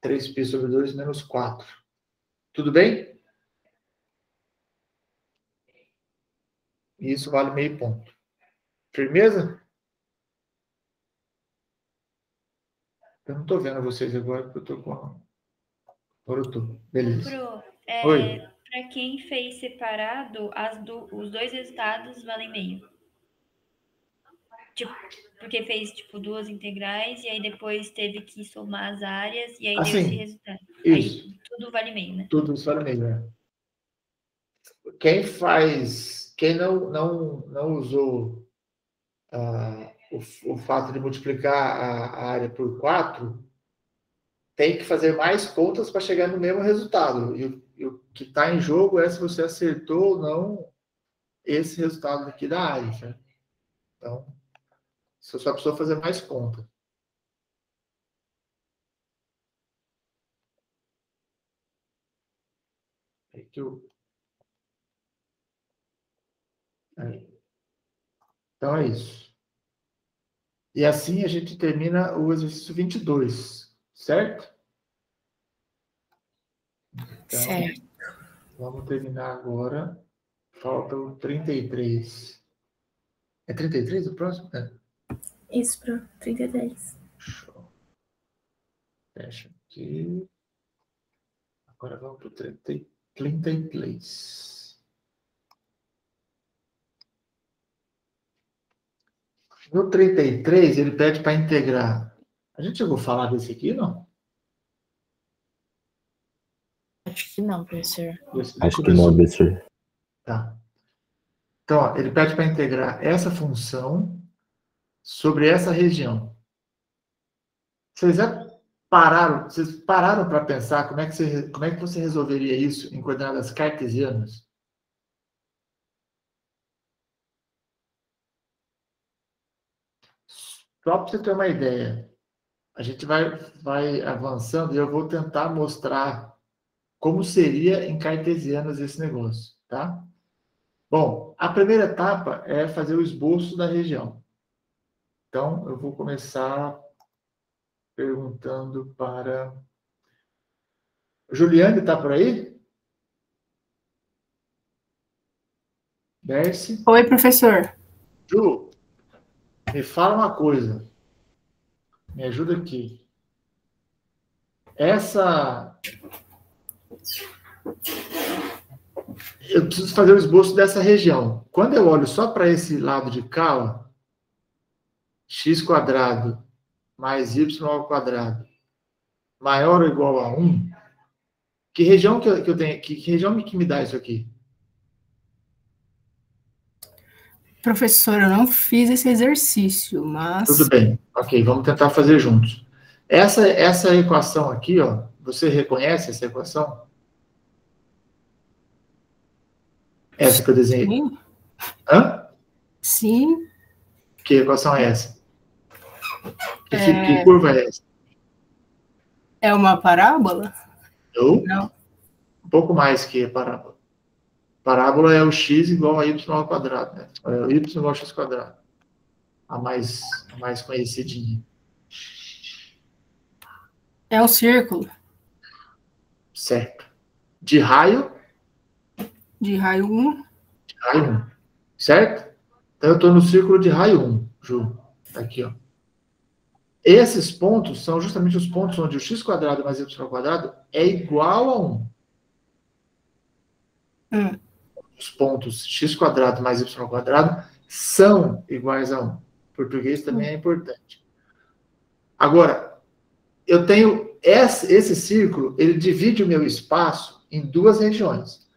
3π sobre 2 menos 4. Tudo bem? E isso vale meio ponto. Firmeza? Eu não estou vendo vocês agora, porque eu estou com... Agora eu estou. Beleza. Pro, Oi. Para quem fez separado, os dois resultados valem meio. Tipo, porque fez, tipo, duas integrais, e aí depois teve que somar as áreas, e aí deu esse resultado. Isso. Aí tudo vale meio, né? Tudo isso vale meio, né? Quem não usou o fato de multiplicar a área por 4, tem que fazer mais contas para chegar no mesmo resultado. E o que está em jogo é se você acertou ou não esse resultado aqui da área. Certo? Então, você só precisa fazer mais conta. Então, é isso. E assim a gente termina o exercício 22, certo? Então, Certo. Vamos terminar agora. Falta o 33. É 33 o próximo? Isso, pro 33. Show. Fecha aqui. Agora vamos para o 33. No 33, ele pede para integrar. A gente chegou a falar desse aqui, não? Acho que não, professor. Acho que não, professor. Tá. Então, ó, ele pede para integrar essa função sobre essa região. Vocês pararam para pensar como é que você resolveria isso em coordenadas cartesianas? Só para você ter uma ideia, a gente vai avançando e eu vou tentar mostrar como seria em cartesianas esse negócio, tá? Bom, a primeira etapa é fazer o esboço da região. Então, eu vou começar perguntando para... Juliane, está por aí? Darcy? Oi, professor. Ju, me fala uma coisa. Me ajuda aqui. Eu preciso fazer o esboço dessa região. Quando eu olho só para esse lado de cá, ó, x² mais y² maior ou igual a 1, que região que eu tenho? Que região que me dá isso aqui? Professor, eu não fiz esse exercício, mas... Tudo bem. Ok, vamos tentar fazer juntos. Essa equação aqui, ó, você reconhece essa equação? Essa que eu desenhei. Sim. Hã? Sim. Que equação é essa? Que curva é essa? É uma parábola? Não. Um pouco mais que a parábola. Parábola é o x igual a y², né? É o y igual a x². A mais conhecidinha. É um círculo. Certo. De raio? De raio 1. De raio 1. Certo? Então, eu estou no círculo de raio 1, Ju. Aqui, ó. Esses pontos são justamente os pontos onde o x² mais y² é igual a 1. Os pontos x² mais y² são iguais a 1. Português também é importante. Agora, eu tenho esse círculo, ele divide o meu espaço em duas regiões.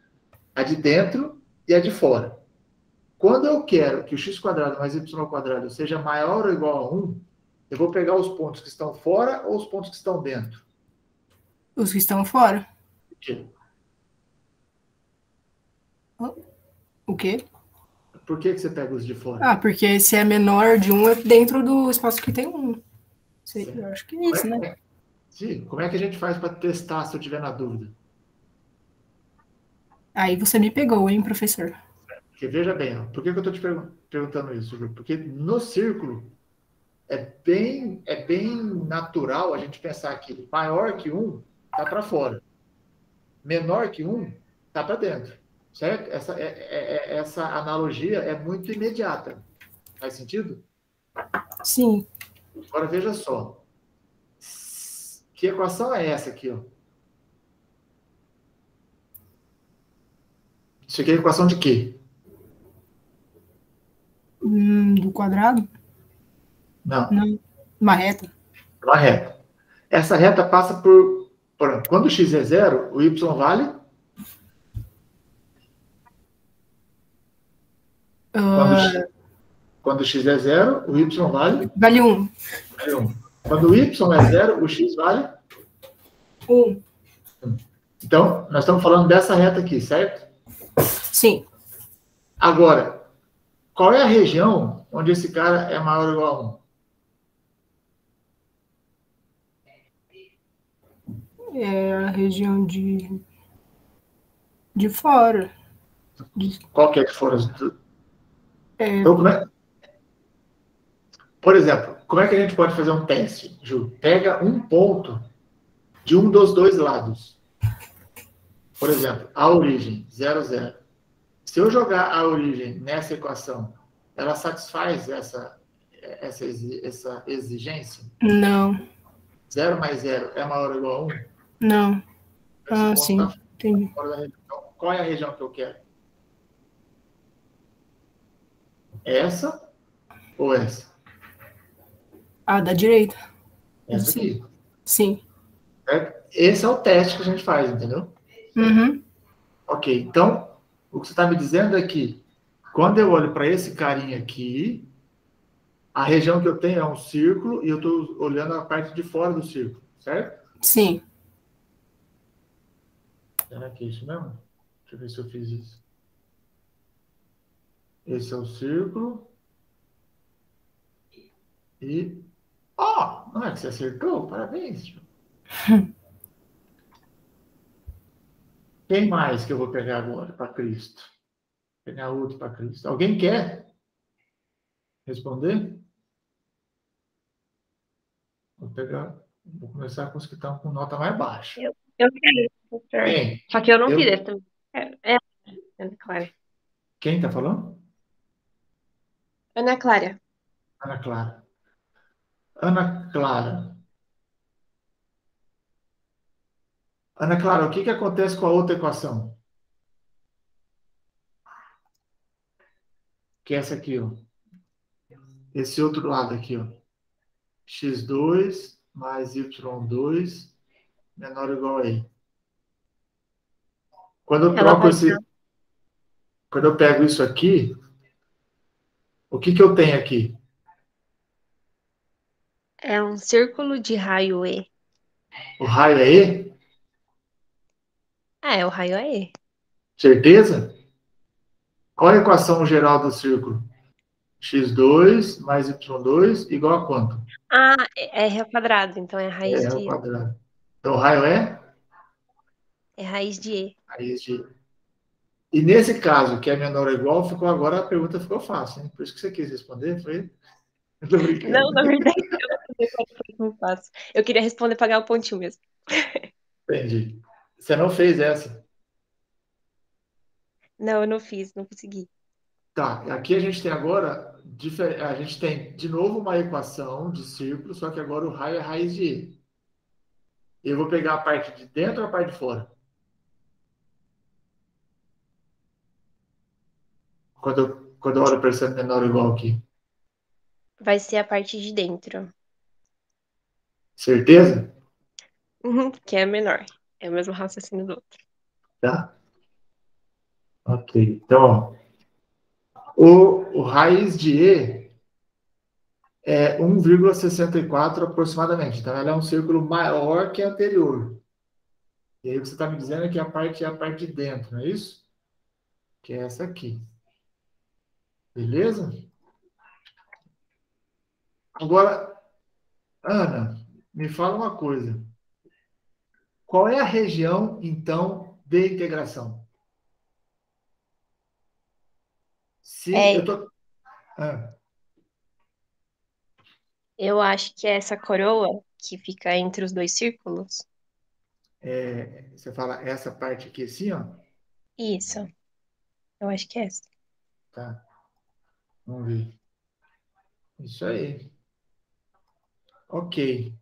A de dentro e a de fora. Quando eu quero que o x² mais y² seja maior ou igual a 1, eu vou pegar os pontos que estão fora ou os pontos que estão dentro? Os que estão fora. O quê? Por que você pega os de fora? Porque se é menor de 1, é dentro do espaço que tem 1. Eu acho que é isso, né? Sim. Como é que a gente faz para testar se eu tiver na dúvida? Aí você me pegou, hein, professor? Porque veja bem, ó, por que eu estou te perguntando isso, Ju? Porque no círculo é bem natural a gente pensar que maior que 1 está para fora. Menor que 1 está para dentro. Certo? Essa analogia é muito imediata. Faz sentido? Sim. Agora veja só. Que equação é essa aqui, ó? Isso aqui é equação de quê? Do quadrado? Não. Uma reta. Uma reta. Essa reta passa por quando o x é 0, o y vale? Quando o x é 0, o y vale? Vale 1. Vale 1. Quando o y é 0, o x vale? 1. Então, nós estamos falando dessa reta aqui, certo? Sim. Agora, qual é a região onde esse cara é maior ou igual a 1? É a região de fora. Qual que é de fora? Então, por exemplo, como é que a gente pode fazer um teste, Ju? Pega um ponto de um dos dois lados. Por exemplo, a origem, 0, 0. Se eu jogar a origem nessa equação, ela satisfaz essa exigência? Não. 0 mais 0 é maior ou igual a 1? Não. Sim. Entendi. Então, qual é a região que eu quero? Essa ou essa? Da direita. Essa aqui. Sim. Certo? Esse é o teste que a gente faz, entendeu? Uhum. Ok, então, o que você está me dizendo é que quando eu olho para esse carinha aqui, a região que eu tenho é um círculo e eu estou olhando a parte de fora do círculo, certo? Sim. Será que é isso mesmo? Deixa eu ver se eu fiz isso. Esse é o círculo. E... Ó, não é que você acertou? Parabéns, tio. Quem mais que eu vou pegar agora para Cristo? Pegar outro para Cristo. Alguém quer responder? Vou começar com os que estão com nota mais baixa. Eu quero, professor. Quem? Só que eu não fiz esse também. Ana Clara. Quem está falando? Ana Clara. Ana Clara. Ana Clara. Ana Clara, o que acontece com a outra equação? Que é essa aqui, ó. Esse outro lado aqui, ó. x2 mais y2 menor ou igual a y. Quando eu pego isso aqui, o que eu tenho aqui? É um círculo de raio E. O raio é E? O raio é E. Certeza? Qual a equação geral do círculo? x2 mais y2 igual a quanto? É R ao quadrado, então é raiz É de ao E. quadrado. Então, o raio é? É raiz de E. Raiz de E. E nesse caso, que é menor ou igual, agora a pergunta ficou fácil, hein? Por isso que você quis responder, foi? Eu tô brincando. Não, na verdade, eu não sei qual foi que eu faço. Eu queria responder para ganhar o pontinho mesmo. Entendi. Você não fez essa. Não, eu não fiz, não consegui. Tá, aqui a gente tem agora, a gente tem de novo uma equação de círculo, só que agora o raio é raiz de E. Eu vou pegar a parte de dentro ou a parte de fora? Quando eu olho para esse menor ou igual aqui. Vai ser a parte de dentro. Certeza? Que é menor. É o mesmo raciocínio do outro. Tá. Ok. Então, ó, o raiz de E é 1,64 aproximadamente. Então, ela é um círculo maior que a anterior. E aí você está me dizendo que a parte é a parte de dentro, não é isso? Que é essa aqui. Beleza? Agora, Ana, me fala uma coisa. Qual é a região, então, de integração? Se eu tô... Eu acho que é essa coroa que fica entre os dois círculos. Você fala essa parte aqui assim, ó? Isso. Eu acho que é essa. Tá. Vamos ver. Isso aí. Ok.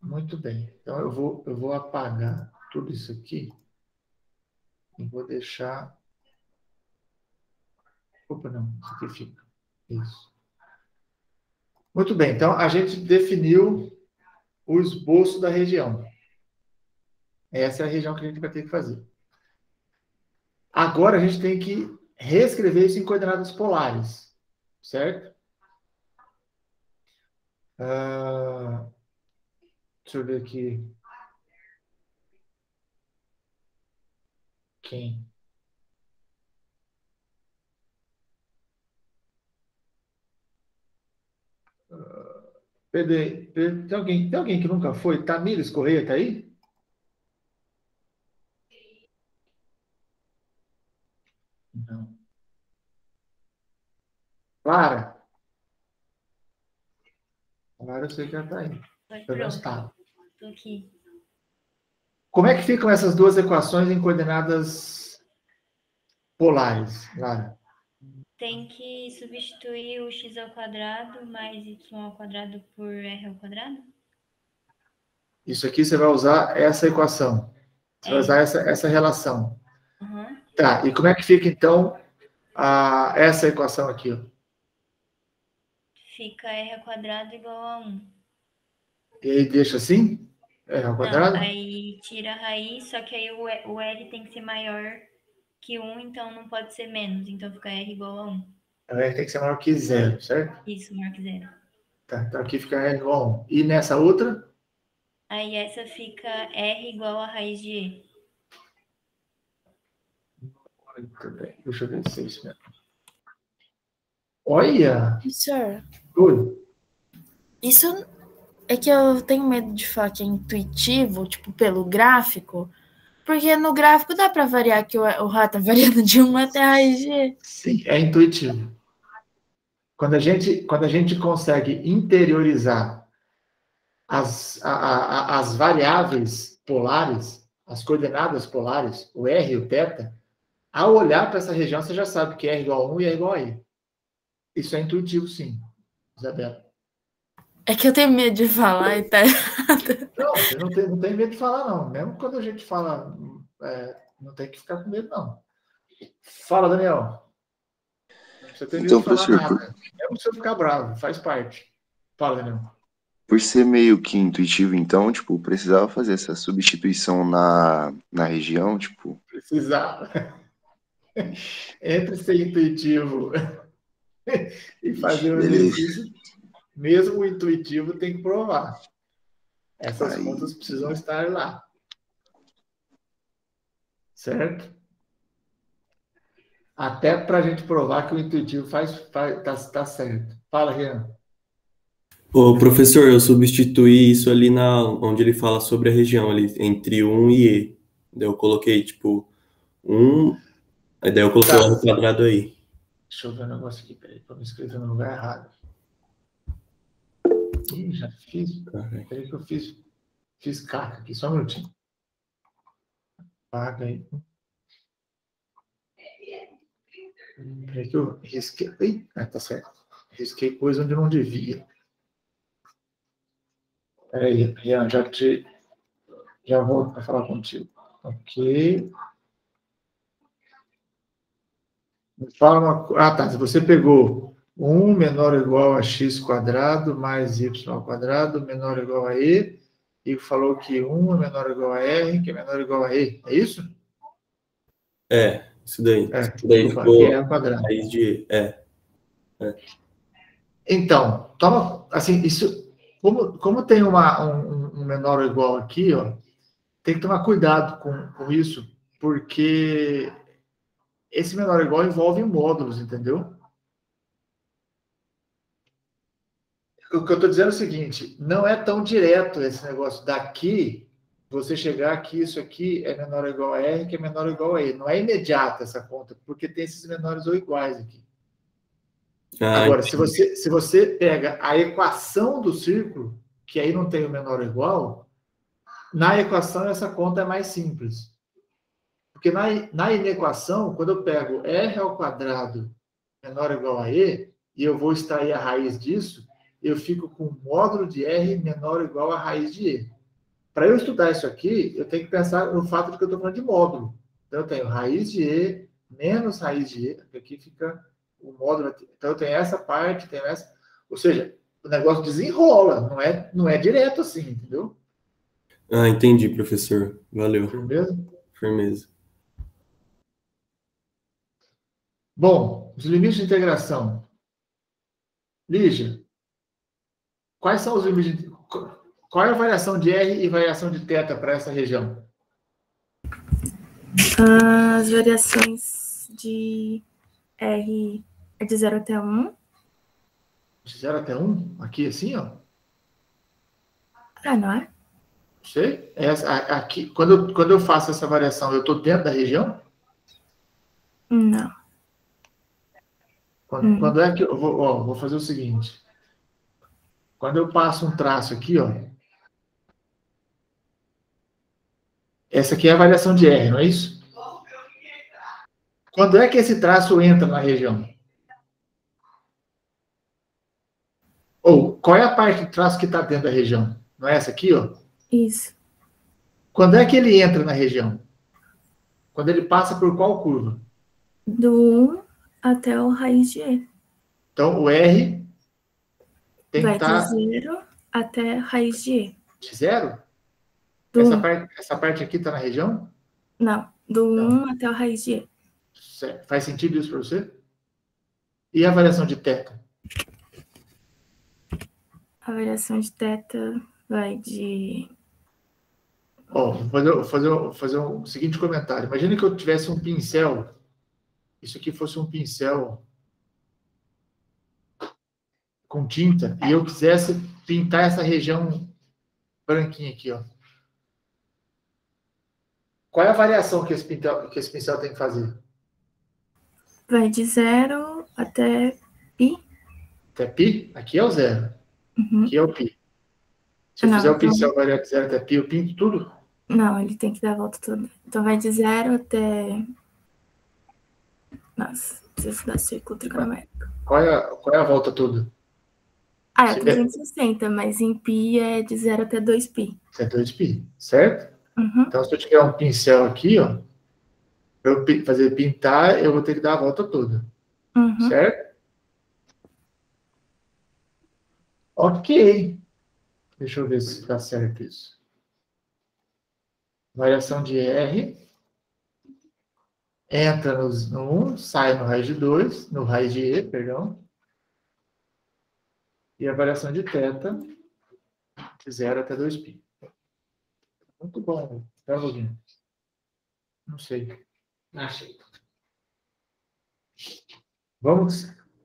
Muito bem. Então, eu vou apagar tudo isso aqui e vou deixar... Opa, não. Isso aqui fica. Isso. Muito bem. Então, a gente definiu o esboço da região. Essa é a região que a gente vai ter que fazer. Agora, a gente tem que reescrever isso em coordenadas polares. Certo? Deixa eu ver aqui. Quem? Tem alguém que nunca foi? Tamires Correia tá aí? Não. Clara? Clara, eu sei que ela tá aí. Pelo menos tá. Tô aqui. Como é que ficam essas duas equações em coordenadas polares, Clara? Tem que substituir o x ao quadrado mais y ao quadrado por r ao quadrado? Isso aqui você vai usar essa equação. Você vai usar essa relação. Uhum. Tá, e como é que fica, então, essa equação aqui? Ó? Fica r ao quadrado igual a 1. E aí deixa assim? R ao quadrado? Não, aí tira a raiz, só que aí o L tem que ser maior que 1, então não pode ser menos. Então fica R igual a 1. Então, R tem que ser maior que 0, certo? Isso, maior que 0. Tá, então aqui fica R igual a 1. E nessa outra? Aí essa fica R igual a raiz de E. Muito bem. Deixa eu ver se é isso mesmo. Olha! Professor, Oi. isso é que eu tenho medo de falar que é intuitivo, tipo, pelo gráfico, porque no gráfico dá para variar que o rato tá variando de 1 até a raiz de E. Sim, é intuitivo. Quando a gente consegue interiorizar as variáveis polares, as coordenadas polares, o R e o θ, ao olhar para essa região, você já sabe que R igual a 1 e R igual a E. Isso é intuitivo, sim, Isabela. É que eu tenho medo de falar e tá errado. Não, você não tem medo de falar, não. Mesmo quando a gente fala, não tem que ficar com medo, não. Fala, Daniel. Não precisa ter medo Então, de falar professor, nada. Mesmo se eu ficar bravo, faz parte. Fala, Daniel. por ser meio que intuitivo, então, tipo, precisava fazer essa substituição na região, tipo, Precisava. Entre ser intuitivo e fazer o beleza. exercício, mesmo o intuitivo tem que provar. Essas Aí, contas precisam estar lá. Certo? Até para a gente provar que o intuitivo tá certo. Fala, Rian. Ô, professor, eu substituí isso ali onde ele fala sobre a região, ali, entre 1 e E. Daí eu coloquei, tipo, 1, aí daí eu coloquei o R quadrado aí. Deixa eu ver um negócio aqui, peraí, para me escrever no lugar errado. Ih, já fiz. Peraí que eu fiz caca aqui, só um minutinho. Paga aí. Peraí que eu risquei. Ih, tá certo. Risquei coisa onde não devia. Peraí, Rian, já vou para falar contigo. Ok. Me fala uma coisa. Ah, tá. Se você pegou 1 menor ou igual a x quadrado mais y ao quadrado menor ou igual a e, e falou que 1 é menor ou igual a r, que é menor ou igual a e. É isso? É, isso daí. É, Isso daí que ficou é ao quadrado. raiz de E. Então, toma, assim, isso, como tem um menor ou igual aqui, ó, tem que tomar cuidado com isso, porque esse menor ou igual envolve módulos, entendeu? O que eu estou dizendo é o seguinte, não é tão direto esse negócio daqui, você chegar aqui, isso aqui é menor ou igual a R, que é menor ou igual a E. Não é imediata essa conta, porque tem esses menores ou iguais aqui. Agora, se você pega a equação do círculo, que aí não tem o menor ou igual, na equação essa conta é mais simples. Porque na inequação, quando eu pego R ao quadrado menor ou igual a E, e eu vou extrair a raiz disso, eu fico com o módulo de R menor ou igual a raiz de E. Para eu estudar isso aqui, eu tenho que pensar no fato de que eu estou falando de módulo. Então, eu tenho raiz de E menos raiz de E, porque aqui fica o módulo. Então, eu tenho essa parte, tenho essa. Ou seja, o negócio desenrola, não é direto assim, entendeu? Ah, entendi, professor. Valeu. Firmeza? Firmeza. Bom, os limites de integração. Lígia, quais são os limites de... Qual é a variação de R e variação de θ para essa região? As variações de R é de 0 até 1. De 0 até 1? Aqui assim, ó? Ah, não é? Sei. Aqui, quando eu faço essa variação, eu estou dentro da região? Não. Quando é que eu vou fazer o seguinte. Quando eu passo um traço aqui, ó. Essa aqui é a variação de R, não é isso? Quando é que esse traço entra na região? Ou qual é a parte do traço que está dentro da região? Não é essa aqui, ó? Isso. Quando é que ele entra na região? Quando ele passa por qual curva? Do 1 até o raiz de E. Então, o R tem que estar... de 0 até raiz de E. De 0? Essa parte aqui está na região? Não, do 1 até o raiz de E. Certo. Faz sentido isso para você? E a variação de θ? A variação de θ vai de... Vou fazer um seguinte comentário. Imagina que eu tivesse um pincel. Isso aqui fosse um pincel com tinta e eu quisesse pintar essa região branquinha aqui, ó. Qual é a variação que esse pincel tem que fazer? Vai de 0 até π. Até π? Aqui é o 0. Uhum. Aqui é o π. Se eu Não, fizer o então- pincel variar de 0 até π, eu pinto tudo? Não, ele tem que dar a volta toda. Então vai de 0 até... Nossa, preciso dar círculo trigonométrico. Qual é a volta toda? Ah, é Se 360, mas em π é de 0 até 2π. Isso é 2π, certo? Uhum. Então, se eu tiver um pincel aqui, ó, para eu fazer pintar, eu vou ter que dar a volta toda. Uhum. Certo? Ok. Deixa eu ver se está certo isso. Variação de R. Entra no 1, sai no raiz de 2, no raiz de E, perdão. E a variação de θ, de 0 até 2π. Muito bom. Espera um pouquinho. Não sei. Achei. Vamos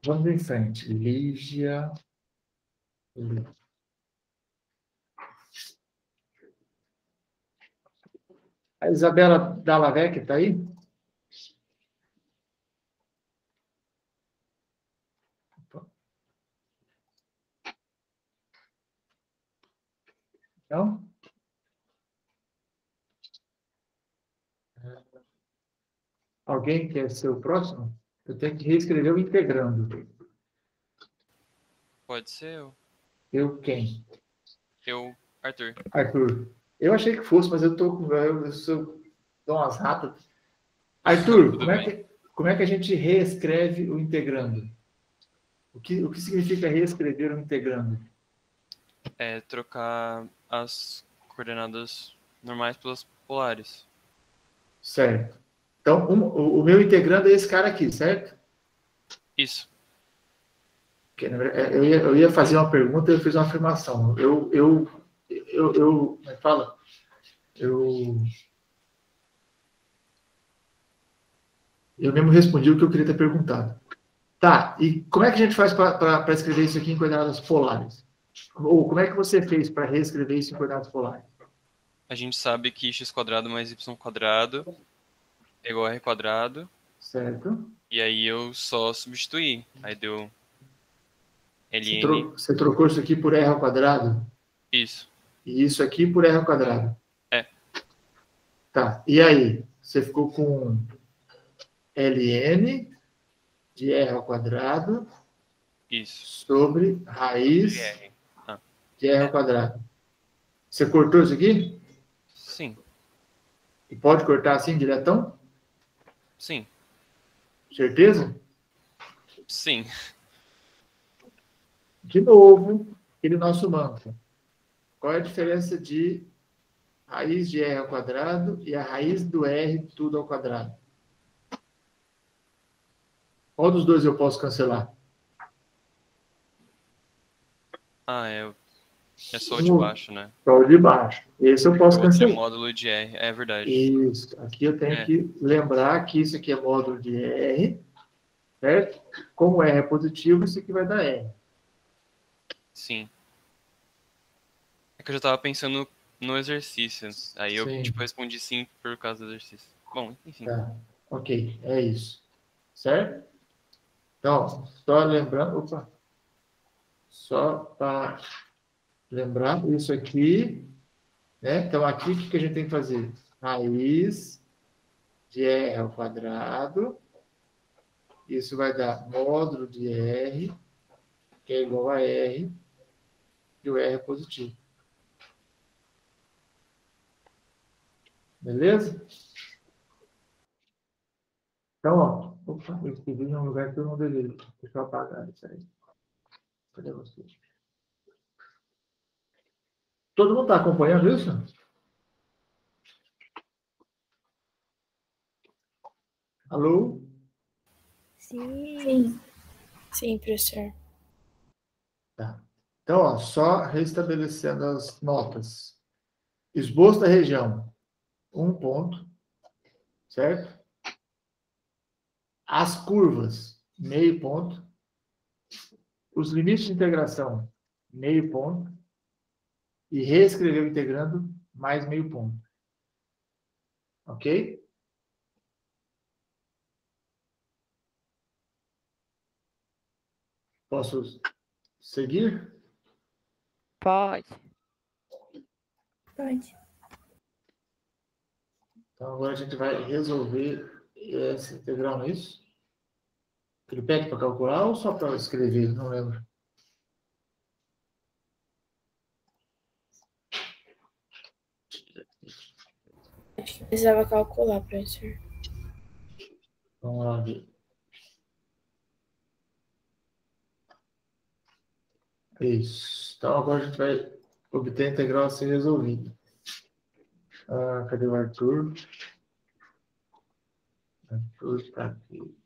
em frente. Lígia. A Isabela Dallavec está aí? Não? Alguém quer ser o próximo? Eu tenho que reescrever o integrando. Pode ser eu. Eu quem? Eu, Arthur. Arthur. Eu achei que fosse, mas eu tô com. Eu dou umas ratas. Arthur, como é que a gente reescreve o integrando? O que significa reescrever o integrando? É trocar as coordenadas normais pelas polares. Certo. Então, o meu integrando é esse cara aqui, certo? Isso. Eu ia fazer uma pergunta e eu fiz uma afirmação. Como é que fala? Eu mesmo respondi o que eu queria ter perguntado. Tá, e como é que a gente faz para escrever isso aqui em coordenadas polares? Ou como é que você fez para reescrever isso em coordenadas polares? A gente sabe que x² mais y² é igual a r². Certo. E aí eu só substituí. Aí deu ln. Você trocou isso aqui por r ao quadrado? Isso. E isso aqui por r ao quadrado? É. Tá, e aí? Você ficou com ln de r ao quadrado Isso. sobre raiz de r ao quadrado. Você cortou isso aqui? Sim. E pode cortar assim, diretão? Sim. Certeza? Sim. De novo, aquele nosso mantra. Qual é a diferença de raiz de r ao quadrado e a raiz do r tudo ao quadrado? Qual dos dois eu posso cancelar? É só o de baixo, né? Só o de baixo. Esse eu posso O outro é cancelar. módulo de R, é verdade. Isso. Aqui eu tenho que lembrar que isso aqui é módulo de R, certo? Como R é positivo, isso aqui vai dar R. Sim. É que eu já estava pensando no exercício. Aí eu respondi sim por causa do exercício. Bom, enfim. Tá. Ok, é isso. Certo? Então, só lembrando... Opa! Só para lembrar isso aqui, né? Então, aqui, o que a gente tem que fazer? Raiz de R ao quadrado. Isso vai dar módulo de R, que é igual a R, e o R é positivo. Beleza? Então, ó. Opa, eu escrevi em um lugar que eu não deveria. Deixa eu apagar isso aí. Cadê você? Todo mundo está acompanhando isso? Alô? Sim. Sim, professor. Tá. Então, ó, só restabelecendo as notas. Esboço da região, 1 ponto, certo? As curvas, meio ponto. os limites de integração, meio ponto, e reescreveu integrando mais meio ponto. Ok? Posso seguir? Pode. Pode. Então, agora a gente vai resolver essa integral, não é isso? Ele pede para calcular ou só para escrever? Não lembro. Acho que precisava calcular, professor. Vamos lá ver. Isso. Então, agora a gente vai obter a integral a ser resolvida. Cadê o Arthur? Arthur está aqui.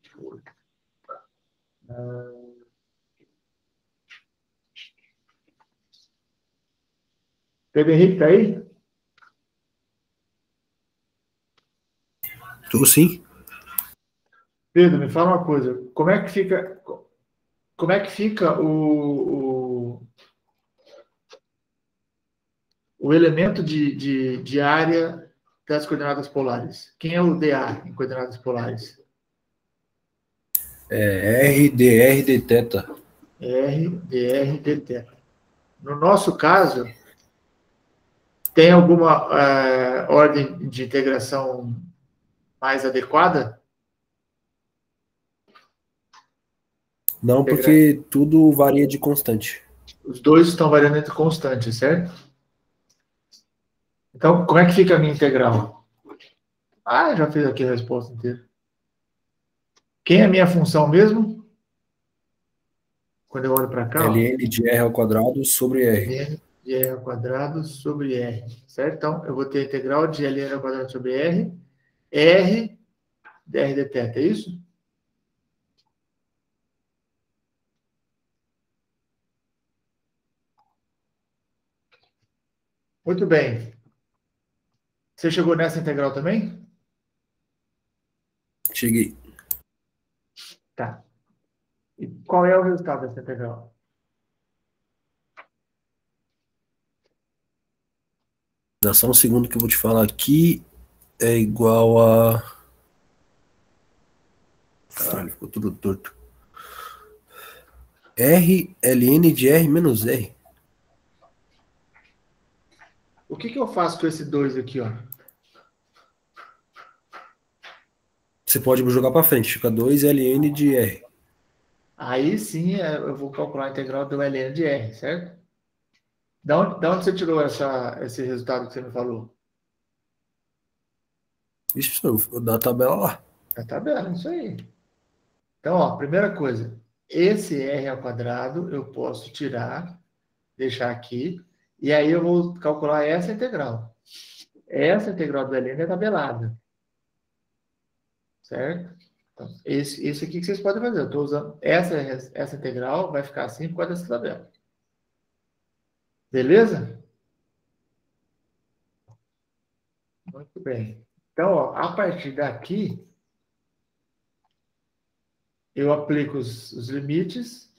Pedro Henrique está aí? Tô sim. Pedro, me fala uma coisa. Como é que fica o elemento de área das coordenadas polares? Quem é o dA em coordenadas polares? É R, dr, dθ. R, dr, dθ. No nosso caso, tem alguma ordem de integração mais adequada? Não, porque tudo varia de constante. Os dois estão variando entre constantes, certo? Então, como é que fica a minha integral? Já fiz aqui a resposta inteira. Quem é a minha função mesmo? Quando eu olho para cá. ln de r ao quadrado sobre r. ln de r ao quadrado sobre r. Certo? Então, eu vou ter a integral de ln ao quadrado sobre r. R dr dθ, é isso? Muito bem. Você chegou nessa integral também? Cheguei. Tá. E qual é o resultado dessa integral? Dá só um segundo que eu vou te falar aqui. É igual a... Caralho, ficou tudo torto. R, ln de r menos r. O que eu faço com esse 2 aqui, ó? Você pode jogar para frente, fica 2 ln de r. Aí sim eu vou calcular a integral do ln de r, certo? Da onde você tirou esse resultado que você me falou? Isso, da tabela lá. Da tabela, isso aí. Então, ó, primeira coisa, esse r ao quadrado eu posso tirar, deixar aqui, e aí eu vou calcular essa integral. Essa integral do ln é tabelada. Certo? Então, esse aqui que vocês podem fazer. Eu estou usando essa integral, vai ficar assim por causa dessa tabela. Beleza? Muito bem. Então, ó, a partir daqui, eu aplico os limites,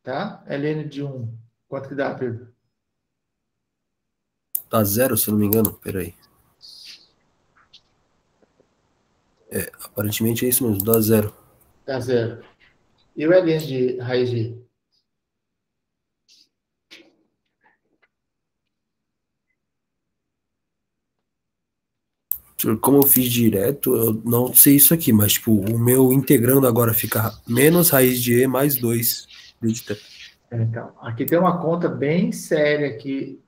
tá? ln de 1, quanto que dá, Pedro? Dá 0, se eu não me engano. Peraí. Aparentemente é isso mesmo, dá 0. Dá 0. E o ln de raiz de? Como eu fiz direto, eu não sei isso aqui, mas tipo, o meu integrando agora fica menos raiz de e mais 2 de θ. Então, aqui tem uma conta bem séria que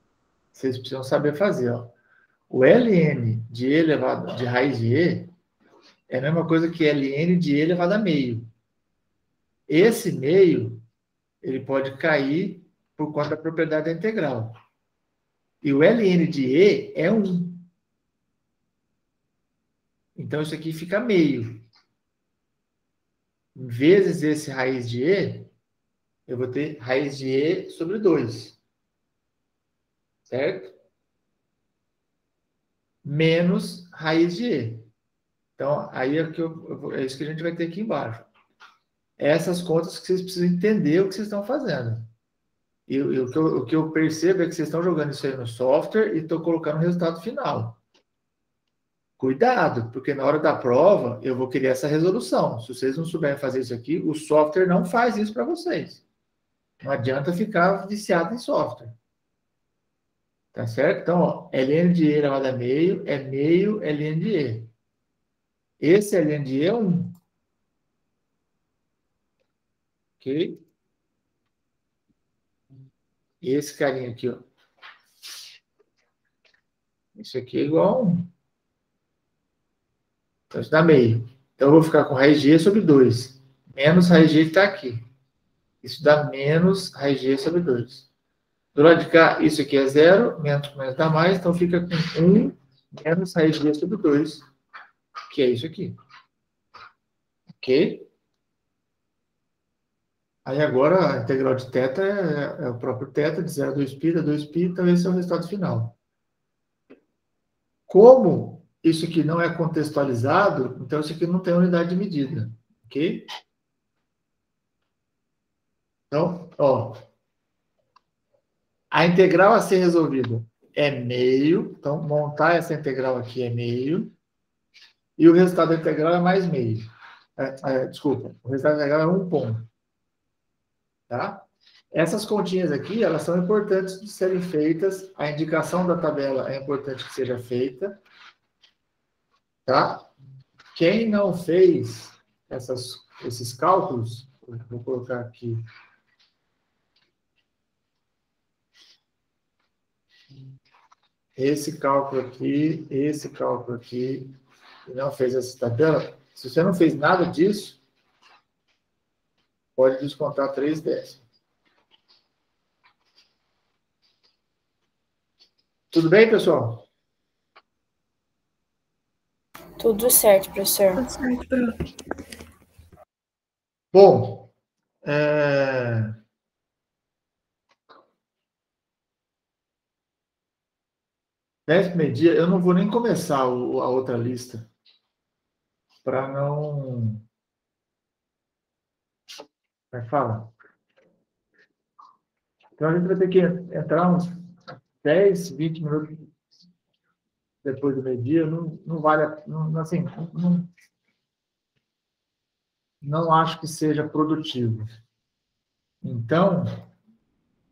vocês precisam saber fazer, ó. O ln de e elevado de raiz de e é a mesma coisa que ln de e elevado a meio. Esse meio, ele pode cair por conta da propriedade da integral. E o ln de e é 1. Então, isso aqui fica meio. Vezes esse raiz de e, eu vou ter raiz de e sobre 2. Certo? Menos raiz de e. Então, aí é isso que a gente vai ter aqui embaixo. essas contas que vocês precisam entender o que vocês estão fazendo. E o que eu percebo é que vocês estão jogando isso aí no software e estão colocando o resultado final. Cuidado, porque na hora da prova eu vou querer essa resolução. Se vocês não souberem fazer isso aqui, o software não faz isso para vocês. Não adianta ficar viciado em software. Tá certo? Então, ó, ln de E elevado a meio é meio ln de E. Esse ln de E é 1. Ok? E esse carinha aqui, ó. Isso aqui é igual a 1. Então, isso dá meio. Então, eu vou ficar com raiz de E sobre 2. Menos raiz de E que está aqui. Isso dá menos raiz de E sobre 2. Do lado de cá, isso aqui é 0. Menos com menos dá mais. Então, fica com 1 menos raiz de E sobre 2. Que é isso aqui. Ok? Aí, agora, a integral de θ é o próprio θ, de 0 a 2π, dá 2π. Então, esse é o resultado final. Como isso aqui não é contextualizado, então isso aqui não tem unidade de medida. Ok? Então, ó. A integral a ser resolvida é meio. Então, montar essa integral aqui é meio. E o resultado da integral é mais meio. Desculpa. O resultado da integral é 1 ponto. Tá? Essas continhas aqui, elas são importantes de serem feitas. A indicação da tabela é importante que seja feita. Tá? Quem não fez esses cálculos, vou colocar aqui. Esse cálculo aqui, e não fez essa tabela, se você não fez nada disso, pode descontar 3 décimos. Tudo bem, pessoal? Tudo certo, professor. Tudo certo, prof. Bom, 10 para meio-dia, eu não vou nem começar a outra lista, para não... Como é que fala? Então, a gente vai ter que entrar uns 10, 20 minutos depois do meio-dia. Não vale... assim, não acho que seja produtivo. Então,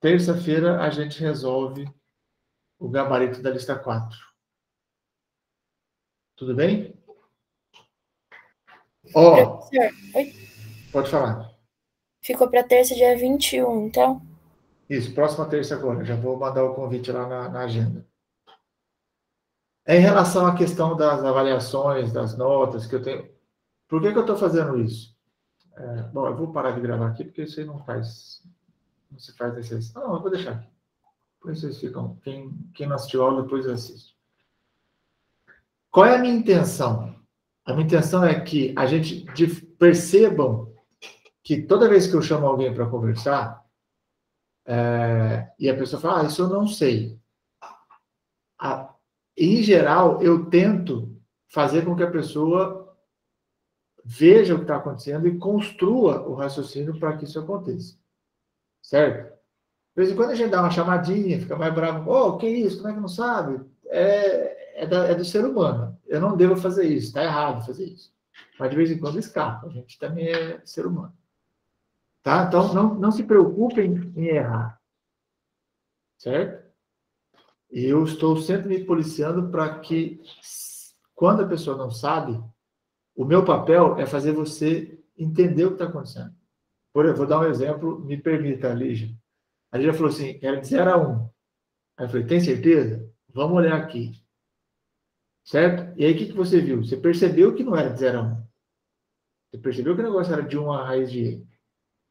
terça-feira, a gente resolve o gabarito da lista 4. Tudo bem? Ó, Professor, oi? Pode falar. Ficou para terça, dia 21, então? Isso, próxima terça agora. Já vou mandar o convite lá na agenda. Em relação à questão das avaliações, das notas que eu tenho... Por que eu estou fazendo isso? Bom, eu vou parar de gravar aqui, porque isso aí não se faz necessário. Não, eu vou deixar aqui. Depois vocês ficam... Quem não assistiu a aula, depois assiste. Qual é a minha intenção? A minha intenção é que a gente percebam que toda vez que eu chamo alguém para conversar, e a pessoa fala, isso eu não sei. Em geral, eu tento fazer com que a pessoa veja o que está acontecendo e construa o raciocínio para que isso aconteça. Certo? De vez em quando a gente dá uma chamadinha, fica mais bravo. Oh, que isso? Como é que não sabe? É do ser humano. Eu não devo fazer isso. Está errado fazer isso. Mas de vez em quando escapa. A gente também é ser humano. Tá? Então, não se preocupem em errar. Certo? E eu estou sempre me policiando para que, quando a pessoa não sabe, o meu papel é fazer você entender o que está acontecendo. Vou dar um exemplo, me permita, Lígia. A Lígia falou assim, era de 0 a 1. Aí eu falei, tem certeza? Vamos olhar aqui. Certo? E aí, o que você viu? Você percebeu que não era de 0 a 1. Você percebeu que o negócio era de 1 a raiz de E.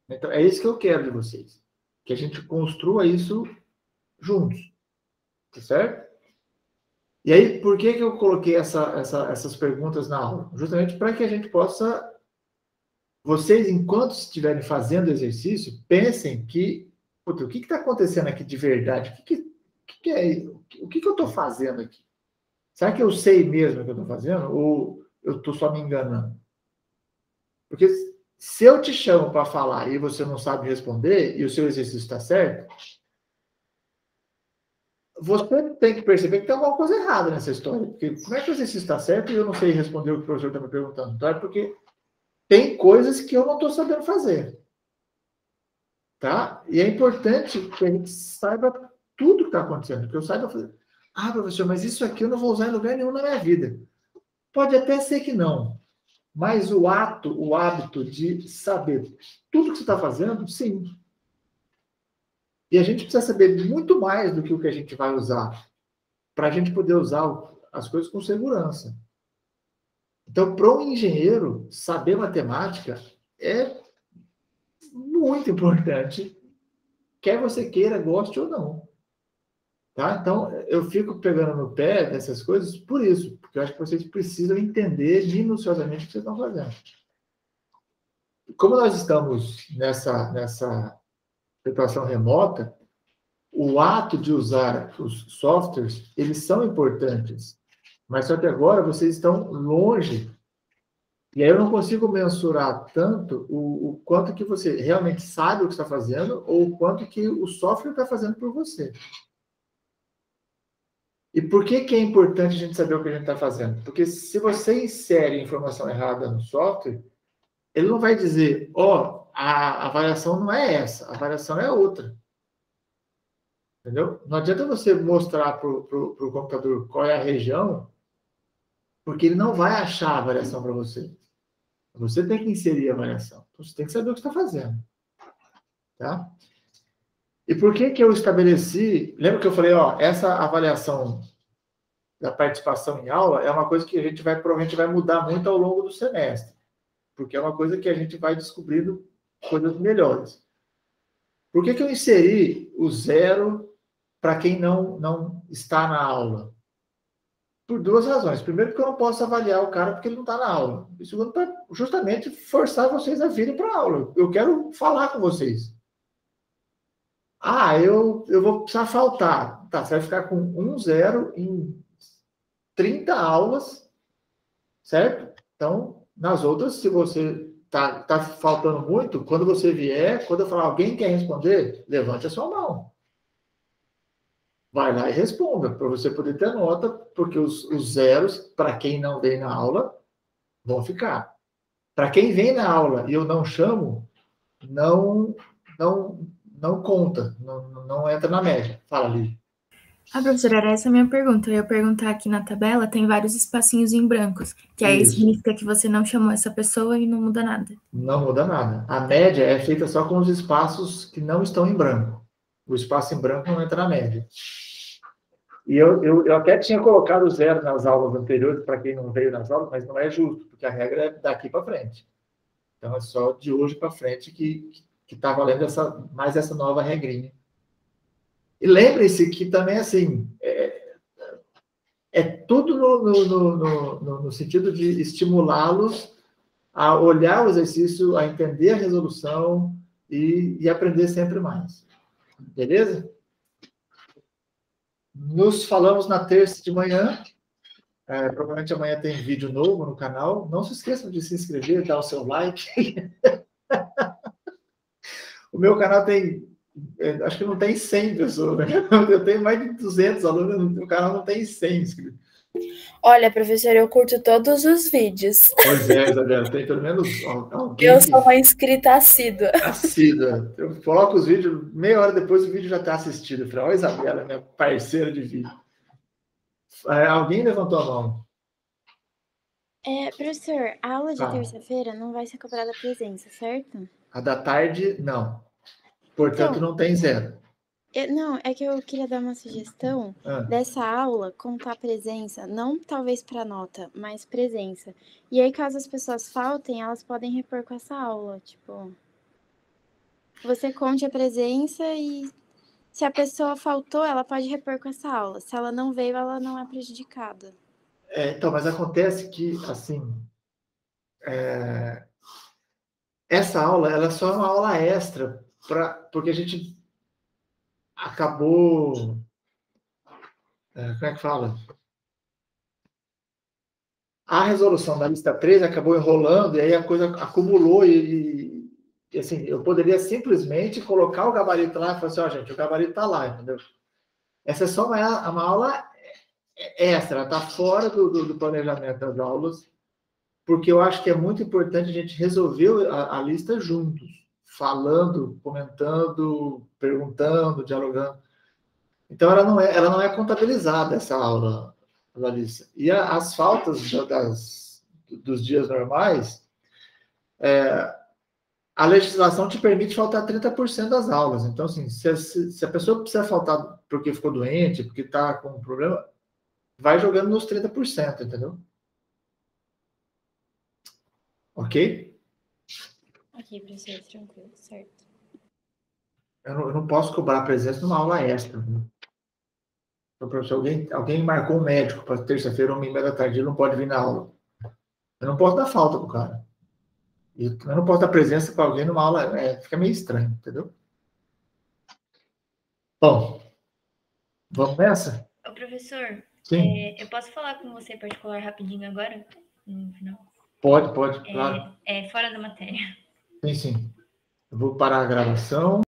Então, é isso que eu quero de vocês. Que a gente construa isso juntos. Tá certo? E aí, por que eu coloquei essas perguntas na aula? Justamente para que a gente possa... Vocês, enquanto estiverem fazendo exercício, pensem que... Puta, o que está acontecendo aqui de verdade? O que eu estou fazendo aqui? Será que eu sei mesmo o que eu estou fazendo? Ou eu estou só me enganando? Porque Se eu te chamo para falar e você não sabe responder, e o seu exercício está certo, você tem que perceber que tem alguma coisa errada nessa história. Porque como é que o exercício está certo e eu não sei responder o que o professor está me perguntando? Então, é porque tem coisas que eu não estou sabendo fazer. Tá? E é importante que a gente saiba tudo que está acontecendo. Que eu saiba fazer. Ah, professor, mas isso aqui eu não vou usar em lugar nenhum na minha vida. Pode até ser que não. Mas o hábito de saber tudo que você está fazendo, sim. E a gente precisa saber muito mais do que o que a gente vai usar, para a gente poder usar as coisas com segurança. Então, para um engenheiro, saber matemática é muito importante, quer você queira, goste ou não. Tá? Então, eu fico pegando no pé dessas coisas por isso, porque eu acho que vocês precisam entender minuciosamente o que vocês estão fazendo. Como nós estamos nessa situação remota, o ato de usar os softwares, eles são importantes, mas só que agora vocês estão longe, e aí eu não consigo mensurar tanto o quanto que você realmente sabe o que está fazendo, ou o quanto que o software está fazendo por você. E por que é importante a gente saber o que a gente está fazendo? Porque se você insere informação errada no software, ele não vai dizer, a variação não é essa, a variação é outra. Entendeu? Não adianta você mostrar para o computador qual é a região, porque ele não vai achar a variação para você. Você tem que inserir a variação. Então, você tem que saber o que está fazendo. Tá? E por que eu estabeleci... Lembra que eu falei, essa avaliação da participação em aula é uma coisa que a gente provavelmente vai mudar muito ao longo do semestre. Porque é uma coisa que a gente vai descobrindo coisas melhores. Por que eu inseri o 0 para quem não está na aula? Por duas razões. Primeiro, porque eu não posso avaliar o cara porque ele não está na aula. E segundo, para justamente forçar vocês a virem para a aula. Eu quero falar com vocês. Eu vou precisar faltar. Tá, você vai ficar com 1-0 em 30 aulas, certo? Então, nas outras, se você tá faltando muito, quando você vier, quando eu falar, alguém quer responder, levante a sua mão. Vai lá e responda, para você poder ter nota, porque os zeros, para quem não vem na aula, vão ficar. Para quem vem na aula e eu não chamo, não conta, não entra na média. Fala, Lívia. Professora, era essa a minha pergunta. Eu ia perguntar aqui na tabela, tem vários espacinhos em brancos, que aí significa que você não chamou essa pessoa e não muda nada. Não muda nada. A média é feita só com os espaços que não estão em branco. O espaço em branco não entra na média. E eu até tinha colocado o 0 nas aulas anteriores, para quem não veio nas aulas, mas não é justo, porque a regra é daqui para frente. Então, é só de hoje para frente que está valendo mais essa nova regrinha. E lembrem-se que também, assim, é tudo no sentido de estimulá-los a olhar o exercício, a entender a resolução e aprender sempre mais. Beleza? Nos falamos na terça de manhã. Provavelmente amanhã tem vídeo novo no canal. Não se esqueçam de se inscrever, dar o seu like. O meu canal tem... Acho que não tem 100 pessoas, né? Eu tenho mais de 200 alunos, o canal não tem 100 inscritos. Olha, professor, eu curto todos os vídeos. Pois é, Isabela, tem pelo menos alguém. Eu sou uma inscrita assídua. Assídua. Eu coloco os vídeos, meia hora depois o vídeo já está assistido. Eu falei, ó, Isabela, minha parceira de vídeo. Alguém levantou a mão? Professor, a aula de terça-feira não vai ser cobrada a presença, certo? A da tarde, não. Portanto, não tem 0. Não, é que eu queria dar uma sugestão dessa aula contar presença, não talvez para nota, mas presença. E aí, caso as pessoas faltem, elas podem repor com essa aula. Tipo, você conte a presença e se a pessoa faltou, ela pode repor com essa aula. Se ela não veio, ela não é prejudicada. Então, mas acontece que, assim, essa aula, ela só é uma aula extra, porque a gente acabou... como é que fala? A resolução da lista 3 acabou enrolando, e aí a coisa acumulou, e assim, eu poderia simplesmente colocar o gabarito lá e falar assim, ó, gente, o gabarito está lá, entendeu? Essa é só uma aula extra, está fora do planejamento das aulas, porque eu acho que é muito importante a gente resolver a lista juntos, falando, comentando, perguntando, dialogando. Então, ela não é contabilizada, essa aula, Larissa. E as faltas dos dias normais, a legislação te permite faltar 30% das aulas. Então, assim, se a pessoa precisa faltar porque ficou doente, porque está com um problema, vai jogando nos 30%, entendeu? Ok? Ok, professor, tranquilo, certo. Eu não posso cobrar presença numa aula extra. Né? Então, professor, alguém marcou um médico para terça-feira, 1h30 ele não pode vir na aula. Eu não posso dar falta pro cara. Eu não posso dar presença para alguém numa aula, fica meio estranho, entendeu? Bom, vamos nessa? Ô, professor, Sim. Eu posso falar com você em particular rapidinho agora? No final? Pode, claro. Fora da matéria. Sim. Eu vou parar a gravação.